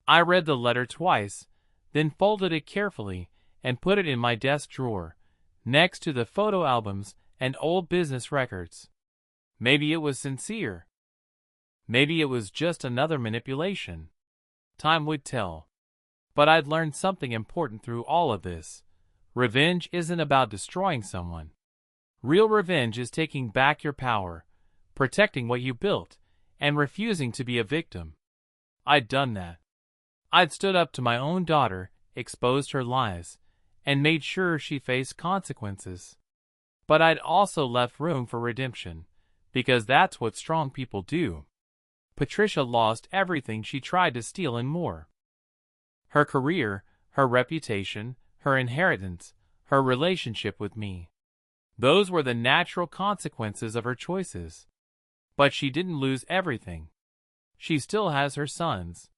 I read the letter twice, then folded it carefully and put it in my desk drawer, next to the photo albums and old business records. Maybe it was sincere. Maybe it was just another manipulation. Time would tell. But I'd learned something important through all of this. Revenge isn't about destroying someone. Real revenge is taking back your power, protecting what you built, and refusing to be a victim. I'd done that. I'd stood up to my own daughter, exposed her lies, and made sure she faced consequences. But I'd also left room for redemption, because that's what strong people do. Patricia lost everything she tried to steal and more. Her career, her reputation, her inheritance, her relationship with me. Those were the natural consequences of her choices. But she didn't lose everything. She still has her sons.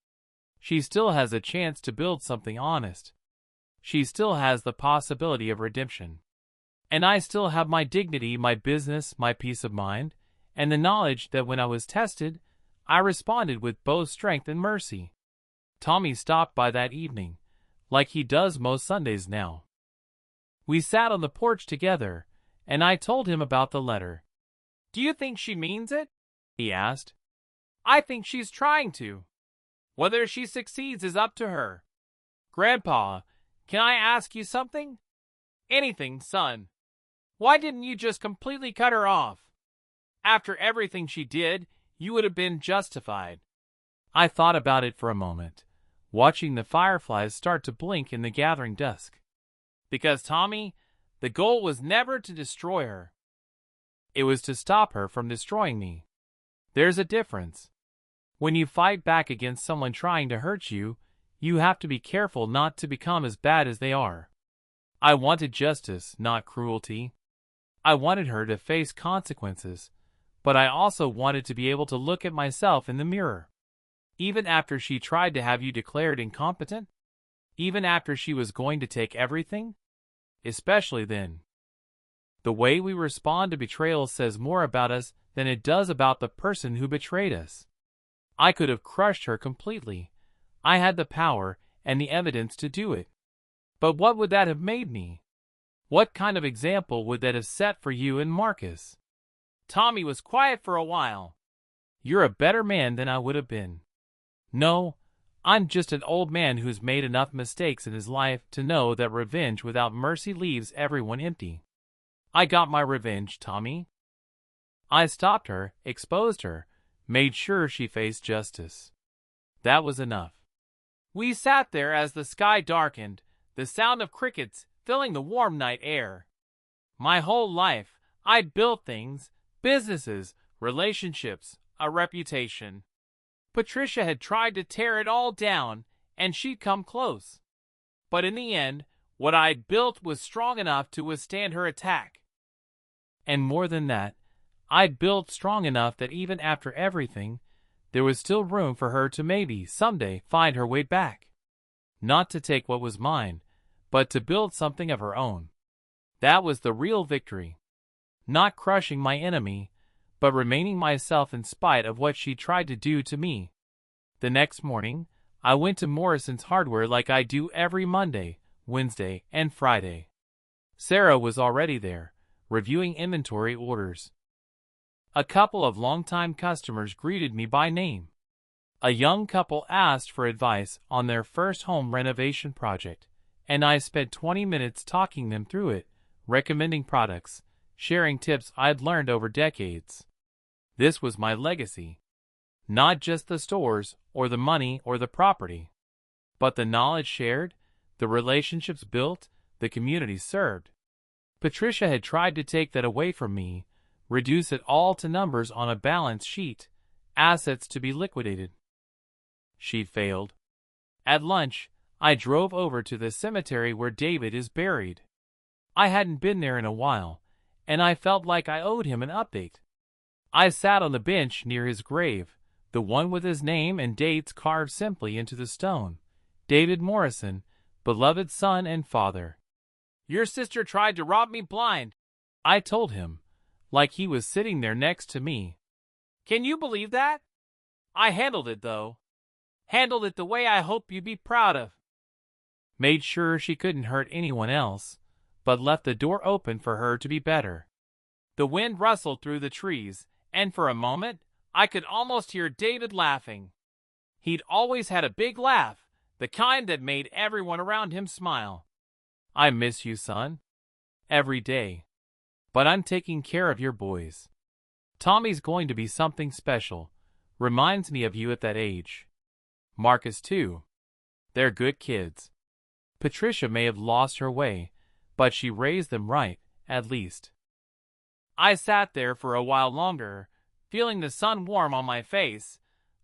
She still has a chance to build something honest. She still has the possibility of redemption. And I still have my dignity, my business, my peace of mind, and the knowledge that when I was tested, I responded with both strength and mercy. Tommy stopped by that evening, like he does most Sundays now. We sat on the porch together, and I told him about the letter. "Do you think she means it?" he asked. "I think she's trying to. Whether she succeeds is up to her. Grandpa, can I ask you something?" "Anything, son. Why didn't you just completely cut her off? After everything she did, you would have been justified." I thought about it for a moment, watching the fireflies start to blink in the gathering dusk. "Because, Tommy, the goal was never to destroy her. It was to stop her from destroying me. There's a difference. When you fight back against someone trying to hurt you, you have to be careful not to become as bad as they are. I wanted justice, not cruelty. I wanted her to face consequences, but I also wanted to be able to look at myself in the mirror. Even after she tried to have you declared incompetent? Even after she was going to take everything? Especially then. The way we respond to betrayal says more about us than it does about the person who betrayed us. I could have crushed her completely. I had the power and the evidence to do it. But what would that have made me? What kind of example would that have set for you and Marcus? Tommy was quiet for a while. You're a better man than I would have been. No, I'm just an old man who's made enough mistakes in his life to know that revenge without mercy leaves everyone empty. I got my revenge, Tommy. I stopped her, exposed her, made sure she faced justice. That was enough. We sat there as the sky darkened, the sound of crickets filling the warm night air. My whole life, I'd built things, businesses, relationships, a reputation. Patricia had tried to tear it all down, and she'd come close. But in the end, what I'd built was strong enough to withstand her attack. And more than that, I'd built strong enough that even after everything, there was still room for her to maybe someday find her way back. Not to take what was mine, but to build something of her own. That was the real victory. Not crushing my enemy, but remaining myself in spite of what she tried to do to me. The next morning, I went to Morrison's Hardware like I do every Monday, Wednesday, and Friday. Sarah was already there, reviewing inventory orders. A couple of longtime customers greeted me by name. A young couple asked for advice on their first home renovation project, and I spent 20 minutes talking them through it, recommending products, sharing tips I'd learned over decades. This was my legacy. Not just the stores, or the money, or the property, but the knowledge shared, the relationships built, the community served. Patricia had tried to take that away from me, reduce it all to numbers on a balance sheet, assets to be liquidated. She'd failed. At lunch, I drove over to the cemetery where David is buried. I hadn't been there in a while, and I felt like I owed him an update. I sat on the bench near his grave, the one with his name and dates carved simply into the stone. David Morrison, beloved son and father. Your sister tried to rob me blind, I told him, like he was sitting there next to me. Can you believe that? I handled it, though. Handled it the way I hope you'd be proud of. Made sure she couldn't hurt anyone else, but left the door open for her to be better. The wind rustled through the trees, and for a moment, I could almost hear David laughing. He'd always had a big laugh, the kind that made everyone around him smile. I miss you, son. Every day. But I'm taking care of your boys. Tommy's going to be something special. Reminds me of you at that age. Marcus, too. They're good kids. Patricia may have lost her way, but she raised them right, at least. I sat there for a while longer, feeling the sun warm on my face,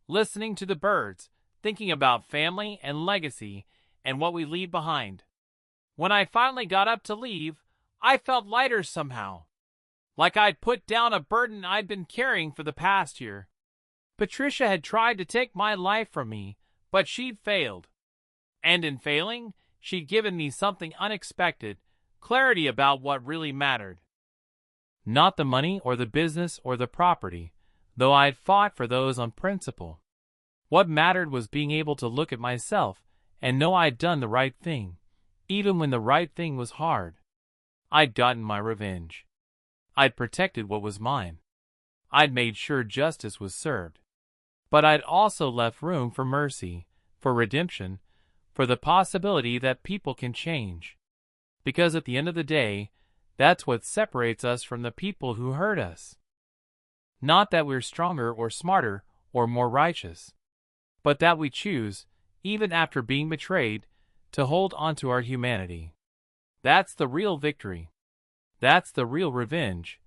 listening to the birds, thinking about family and legacy and what we leave behind. When I finally got up to leave, I felt lighter somehow, like I'd put down a burden I'd been carrying for the past year. Patricia had tried to take my life from me, but she'd failed. And in failing, she'd given me something unexpected, clarity about what really mattered. Not the money or the business or the property, though I'd fought for those on principle. What mattered was being able to look at myself and know I'd done the right thing, even when the right thing was hard. I'd gotten my revenge. I'd protected what was mine. I'd made sure justice was served. But I'd also left room for mercy, for redemption, for the possibility that people can change. Because at the end of the day, that's what separates us from the people who hurt us. Not that we're stronger or smarter or more righteous, but that we choose, even after being betrayed, to hold onto our humanity. That's the real victory. That's the real revenge.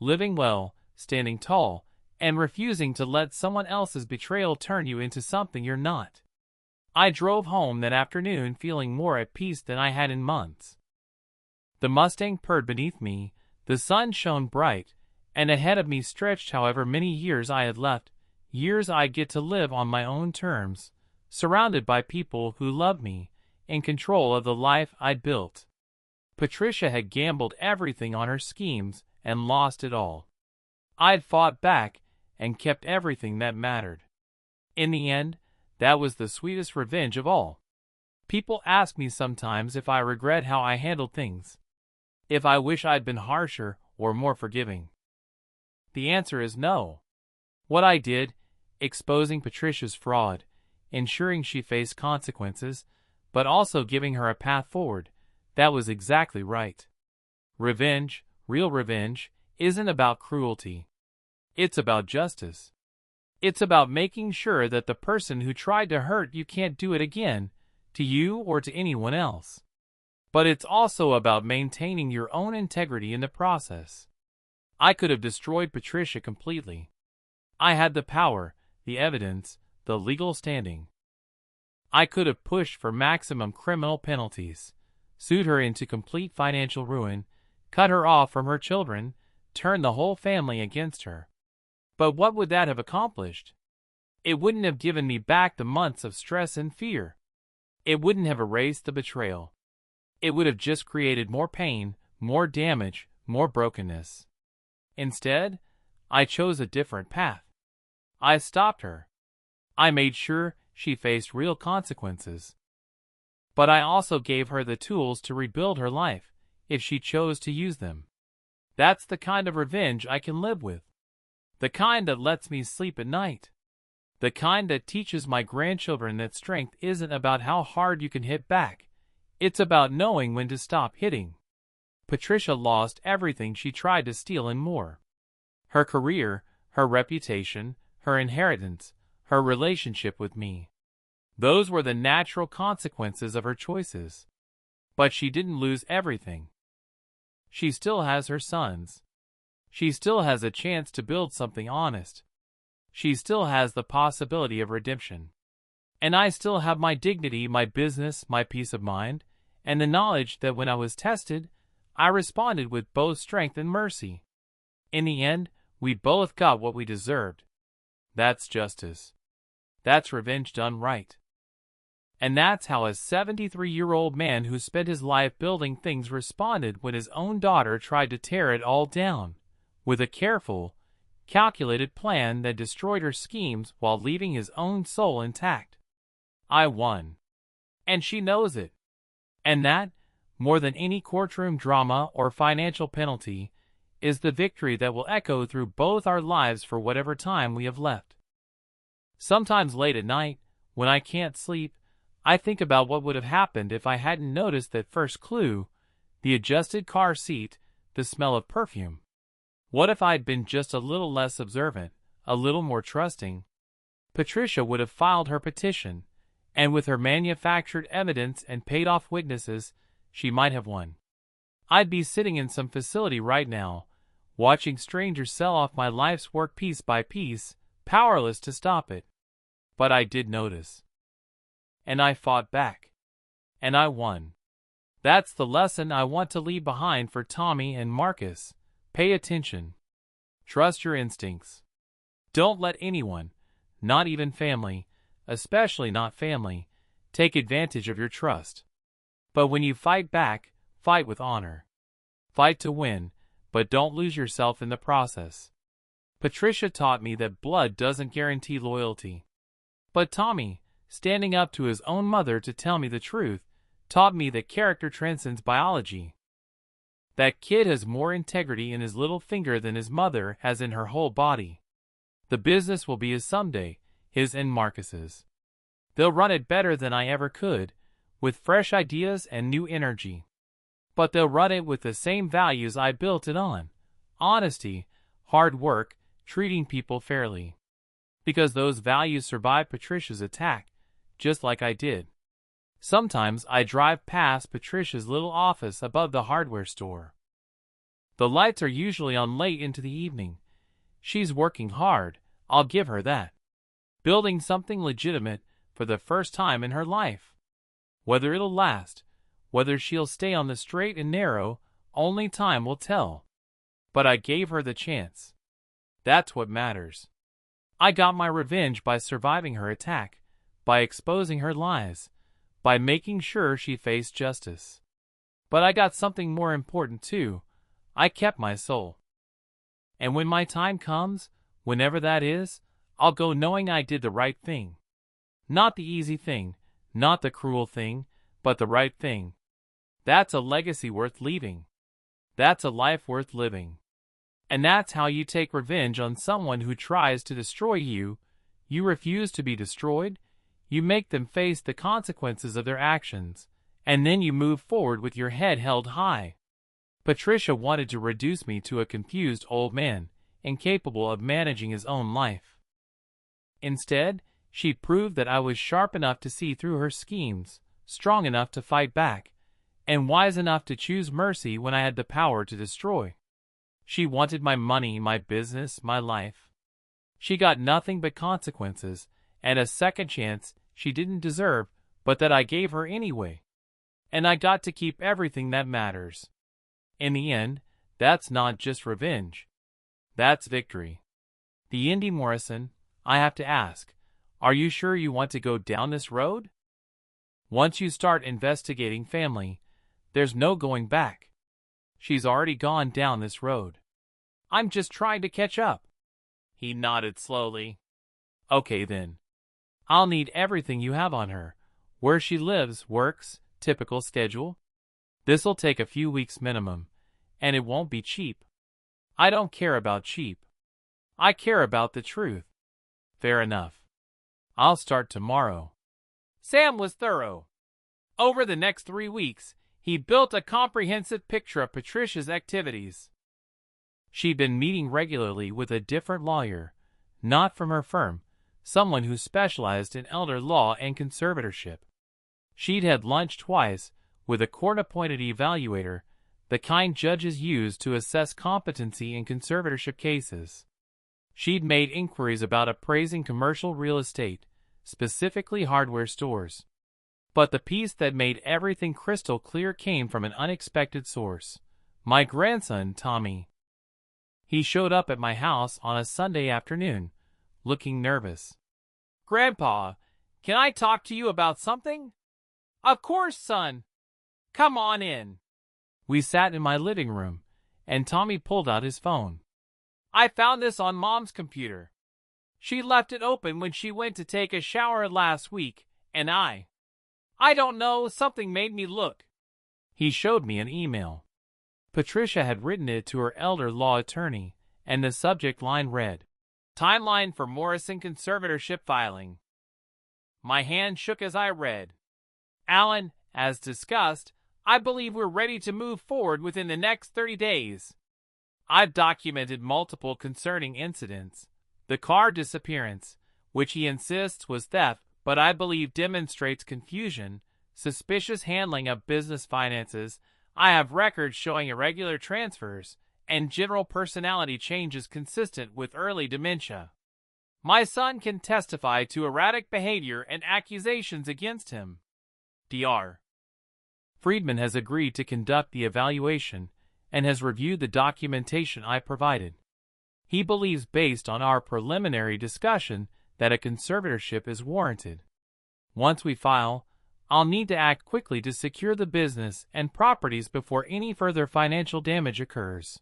Living well, standing tall, and refusing to let someone else's betrayal turn you into something you're not. I drove home that afternoon feeling more at peace than I had in months. The Mustang purred beneath me, the sun shone bright, and ahead of me stretched however many years I had left, years I'd get to live on my own terms, surrounded by people who loved me, in control of the life I'd built. Patricia had gambled everything on her schemes and lost it all. I'd fought back and kept everything that mattered. In the end, that was the sweetest revenge of all. People ask me sometimes if I regret how I handled things, if I wish I'd been harsher or more forgiving. The answer is no. What I did, exposing Patricia's fraud, ensuring she faced consequences, but also giving her a path forward, that was exactly right. Revenge, real revenge, isn't about cruelty. It's about justice. It's about making sure that the person who tried to hurt you can't do it again, to you or to anyone else. But it's also about maintaining your own integrity in the process. I could have destroyed Patricia completely. I had the power, the evidence, the legal standing. I could have pushed for maximum criminal penalties, sued her into complete financial ruin, cut her off from her children, turned the whole family against her. But what would that have accomplished? It wouldn't have given me back the months of stress and fear. It wouldn't have erased the betrayal. It would have just created more pain, more damage, more brokenness. Instead, I chose a different path. I stopped her. I made sure she faced real consequences. But I also gave her the tools to rebuild her life, if she chose to use them. That's the kind of revenge I can live with. The kind that lets me sleep at night. The kind that teaches my grandchildren that strength isn't about how hard you can hit back. It's about knowing when to stop hitting. Patricia lost everything she tried to steal and more. Her career, her reputation, her inheritance, her relationship with me. Those were the natural consequences of her choices. But she didn't lose everything. She still has her sons. She still has a chance to build something honest. She still has the possibility of redemption. And I still have my dignity, my business, my peace of mind, and the knowledge that when I was tested, I responded with both strength and mercy. In the end, we both got what we deserved. That's justice. That's revenge done right. And that's how a 73-year-old man who spent his life building things responded when his own daughter tried to tear it all down, with a careful, calculated plan that destroyed her schemes while leaving his own soul intact. I won. And she knows it. And that, more than any courtroom drama or financial penalty, is the victory that will echo through both our lives for whatever time we have left. Sometimes late at night, when I can't sleep, I think about what would have happened if I hadn't noticed that first clue, the adjusted car seat, the smell of perfume. What if I'd been just a little less observant, a little more trusting? Patricia would have filed her petition, and with her manufactured evidence and paid-off witnesses, she might have won. I'd be sitting in some facility right now, watching strangers sell off my life's work piece by piece, powerless to stop it. But I did notice. And I fought back. And I won. That's the lesson I want to leave behind for Tommy and Marcus. Pay attention. Trust your instincts. Don't let anyone, not even family, especially not family, take advantage of your trust. But when you fight back, fight with honor. Fight to win, but don't lose yourself in the process. Patricia taught me that blood doesn't guarantee loyalty. But Tommy, standing up to his own mother to tell me the truth, taught me that character transcends biology. That kid has more integrity in his little finger than his mother has in her whole body. The business will be his someday, his and Marcus's. They'll run it better than I ever could, with fresh ideas and new energy. But they'll run it with the same values I built it on: honesty, hard work, treating people fairly. Because those values survived Patricia's attack, just like I did. Sometimes I drive past Patricia's little office above the hardware store. The lights are usually on late into the evening. She's working hard, I'll give her that. Building something legitimate for the first time in her life. Whether it'll last, whether she'll stay on the straight and narrow, only time will tell. But I gave her the chance. That's what matters. I got my revenge by surviving her attack, by exposing her lies, by making sure she faced justice. But I got something more important too. I kept my soul. And when my time comes, whenever that is, I'll go knowing I did the right thing. Not the easy thing, not the cruel thing, but the right thing. That's a legacy worth leaving. That's a life worth living. And that's how you take revenge on someone who tries to destroy you. You refuse to be destroyed. You make them face the consequences of their actions, and then you move forward with your head held high. Patricia wanted to reduce me to a confused old man, incapable of managing his own life. Instead, she proved that I was sharp enough to see through her schemes, strong enough to fight back, and wise enough to choose mercy when I had the power to destroy. She wanted my money, my business, my life. She got nothing but consequences, and a second chance she didn't deserve, but that I gave her anyway. And I got to keep everything that matters. In the end, that's not just revenge. That's victory. The Indy Morrison, I have to ask, are you sure you want to go down this road? Once you start investigating family, there's no going back. She's already gone down this road. I'm just trying to catch up. He nodded slowly. Okay then. I'll need everything you have on her. Where she lives, works, typical schedule. This'll take a few weeks minimum, and it won't be cheap. I don't care about cheap. I care about the truth. Fair enough. I'll start tomorrow. Sam was thorough. Over the next 3 weeks, he built a comprehensive picture of Patricia's activities. She'd been meeting regularly with a different lawyer, not from her firm, someone who specialized in elder law and conservatorship. She'd had lunch twice with a court-appointed evaluator, the kind judges use to assess competency in conservatorship cases. She'd made inquiries about appraising commercial real estate, specifically hardware stores. But the piece that made everything crystal clear came from an unexpected source: my grandson, Tommy. He showed up at my house on a Sunday afternoon, looking nervous. "Grandpa, can I talk to you about something?" "Of course, son. Come on in." We sat in my living room, and Tommy pulled out his phone. "I found this on Mom's computer. She left it open when she went to take a shower last week, and I don't know, something made me look." He showed me an email. Patricia had written it to her elder law attorney, and the subject line read, "Timeline for Morrison conservatorship filing." My hand shook as I read. "Alan, as discussed, I believe we're ready to move forward within the next 30 days. I've documented multiple concerning incidents. The car disappearance, which he insists was theft, but I believe demonstrates confusion, suspicious handling of business finances. I have records showing irregular transfers and general personality changes consistent with early dementia. My son can testify to erratic behavior and accusations against him. Dr. Friedman has agreed to conduct the evaluation and has reviewed the documentation I provided. He believes, based on our preliminary discussion, that a conservatorship is warranted. Once we file, I'll need to act quickly to secure the business and properties before any further financial damage occurs.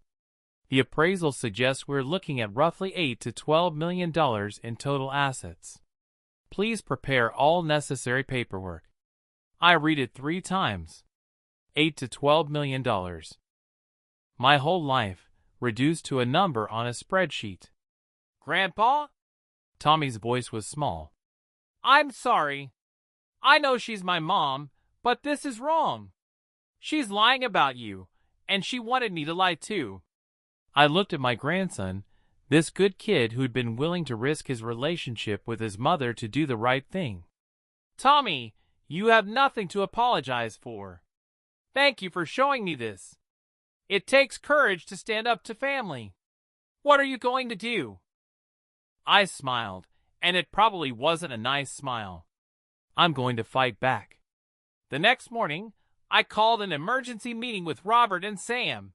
The appraisal suggests we're looking at roughly $8 to $12 million in total assets. Please prepare all necessary paperwork." I read it 3 times. $8 to $12 million. My whole life, reduced to a number on a spreadsheet. "Grandpa?" Tommy's voice was small. "I'm sorry. I know she's my mom, but this is wrong. She's lying about you, and she wanted me to lie too." I looked at my grandson, this good kid who'd been willing to risk his relationship with his mother to do the right thing. "Tommy, you have nothing to apologize for. Thank you for showing me this. It takes courage to stand up to family. What are you going to do?" I smiled, and it probably wasn't a nice smile. "I'm going to fight back." The next morning, I called an emergency meeting with Robert and Sam.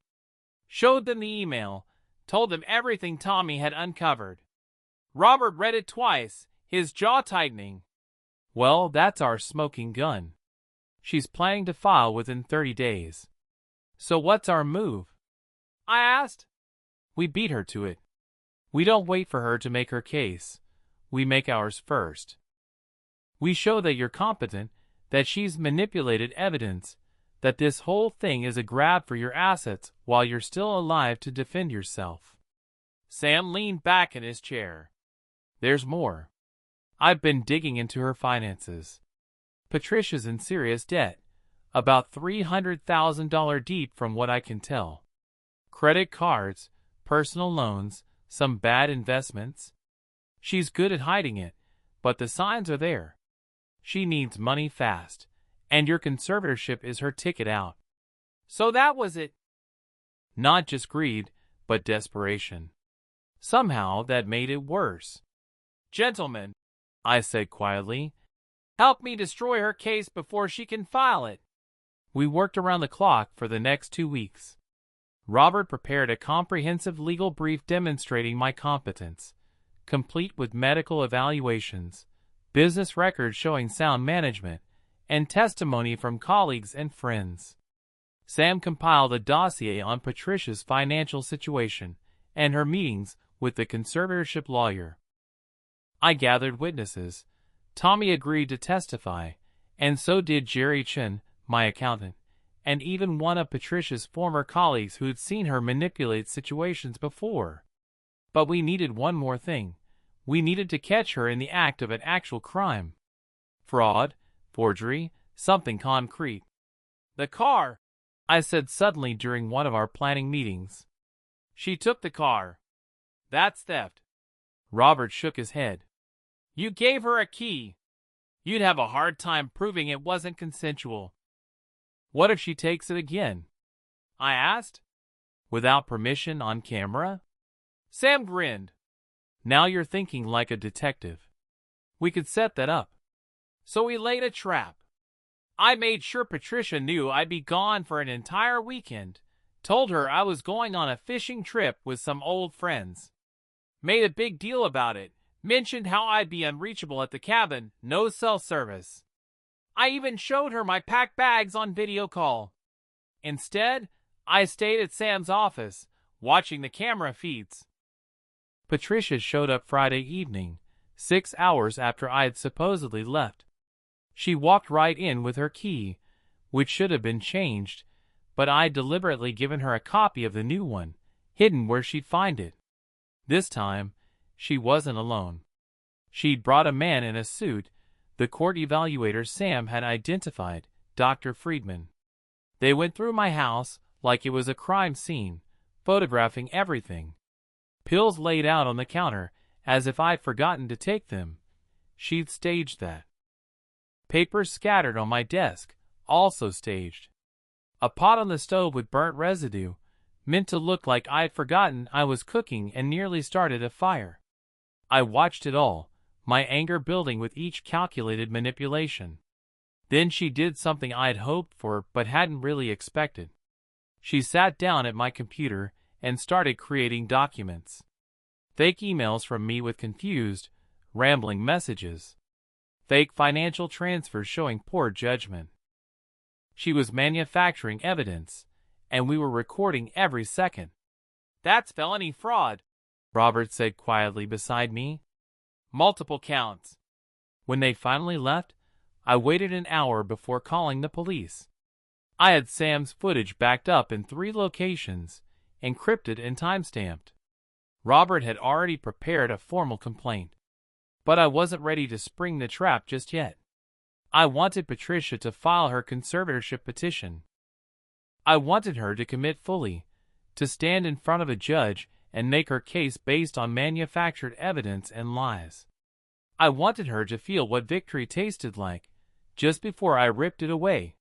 Showed them the email, told them everything Tommy had uncovered. Robert read it twice, his jaw tightening. "Well, that's our smoking gun. She's planning to file within 30 days. So what's our move?" I asked. "We beat her to it. We don't wait for her to make her case. We make ours first. We show that you're competent, that she's manipulated evidence, that this whole thing is a grab for your assets while you're still alive to defend yourself." Sam leaned back in his chair. "There's more. I've been digging into her finances. Patricia's in serious debt, about $300,000 deep from what I can tell. Credit cards, personal loans, some bad investments. She's good at hiding it, but the signs are there. She needs money fast, and your conservatorship is her ticket out." "So that was it?" "Not just greed, but desperation. Somehow that made it worse." "Gentlemen," I said quietly, "help me destroy her case before she can file it." We worked around the clock for the next 2 weeks. Robert prepared a comprehensive legal brief demonstrating my competence, complete with medical evaluations, business records showing sound management, and testimony from colleagues and friends. Sam compiled a dossier on Patricia's financial situation and her meetings with the conservatorship lawyer. I gathered witnesses. Tommy agreed to testify, and so did Jerry Chin, my accountant, and even one of Patricia's former colleagues who'd seen her manipulate situations before. But we needed one more thing. We needed to catch her in the act of an actual crime. Fraud, forgery, something concrete. "The car," I said suddenly during one of our planning meetings. "She took the car. That's theft." Robert shook his head. "You gave her a key. You'd have a hard time proving it wasn't consensual." "What if she takes it again?" I asked. "Without permission, on camera?" Sam grinned. "Now you're thinking like a detective." we could set that up. So we laid a trap. I made sure Patricia knew I'd be gone for an entire weekend, told her I was going on a fishing trip with some old friends. Made a big deal about it, mentioned how I'd be unreachable at the cabin, no cell service. I even showed her my packed bags on video call. Instead, I stayed at Sam's office, watching the camera feeds. Patricia showed up Friday evening, 6 hours after I had supposedly left. She walked right in with her key, which should have been changed, but I'd deliberately given her a copy of the new one, hidden where she'd find it. This time, she wasn't alone. She'd brought a man in a suit the court evaluator Sam had identified, Dr. Friedman. They went through my house like it was a crime scene, photographing everything. Pills laid out on the counter, as if I'd forgotten to take them. She'd staged that. Papers scattered on my desk, also staged. A pot on the stove with burnt residue, meant to look like I'd forgotten I was cooking and nearly started a fire. I watched it all, my anger building with each calculated manipulation. Then she did something I'd hoped for but hadn't really expected. She sat down at my computer and started creating documents. Fake emails from me with confused, rambling messages. Fake financial transfers showing poor judgment. She was manufacturing evidence, and we were recording every second. "That's felony fraud," Robert said quietly beside me. "Multiple counts." When they finally left, I waited an hour before calling the police. I had Sam's footage backed up in 3 locations, encrypted and timestamped. Robert had already prepared a formal complaint. But I wasn't ready to spring the trap just yet. I wanted Patricia to file her conservatorship petition. I wanted her to commit fully, to stand in front of a judge and make her case based on manufactured evidence and lies. I wanted her to feel what victory tasted like, just before I ripped it away,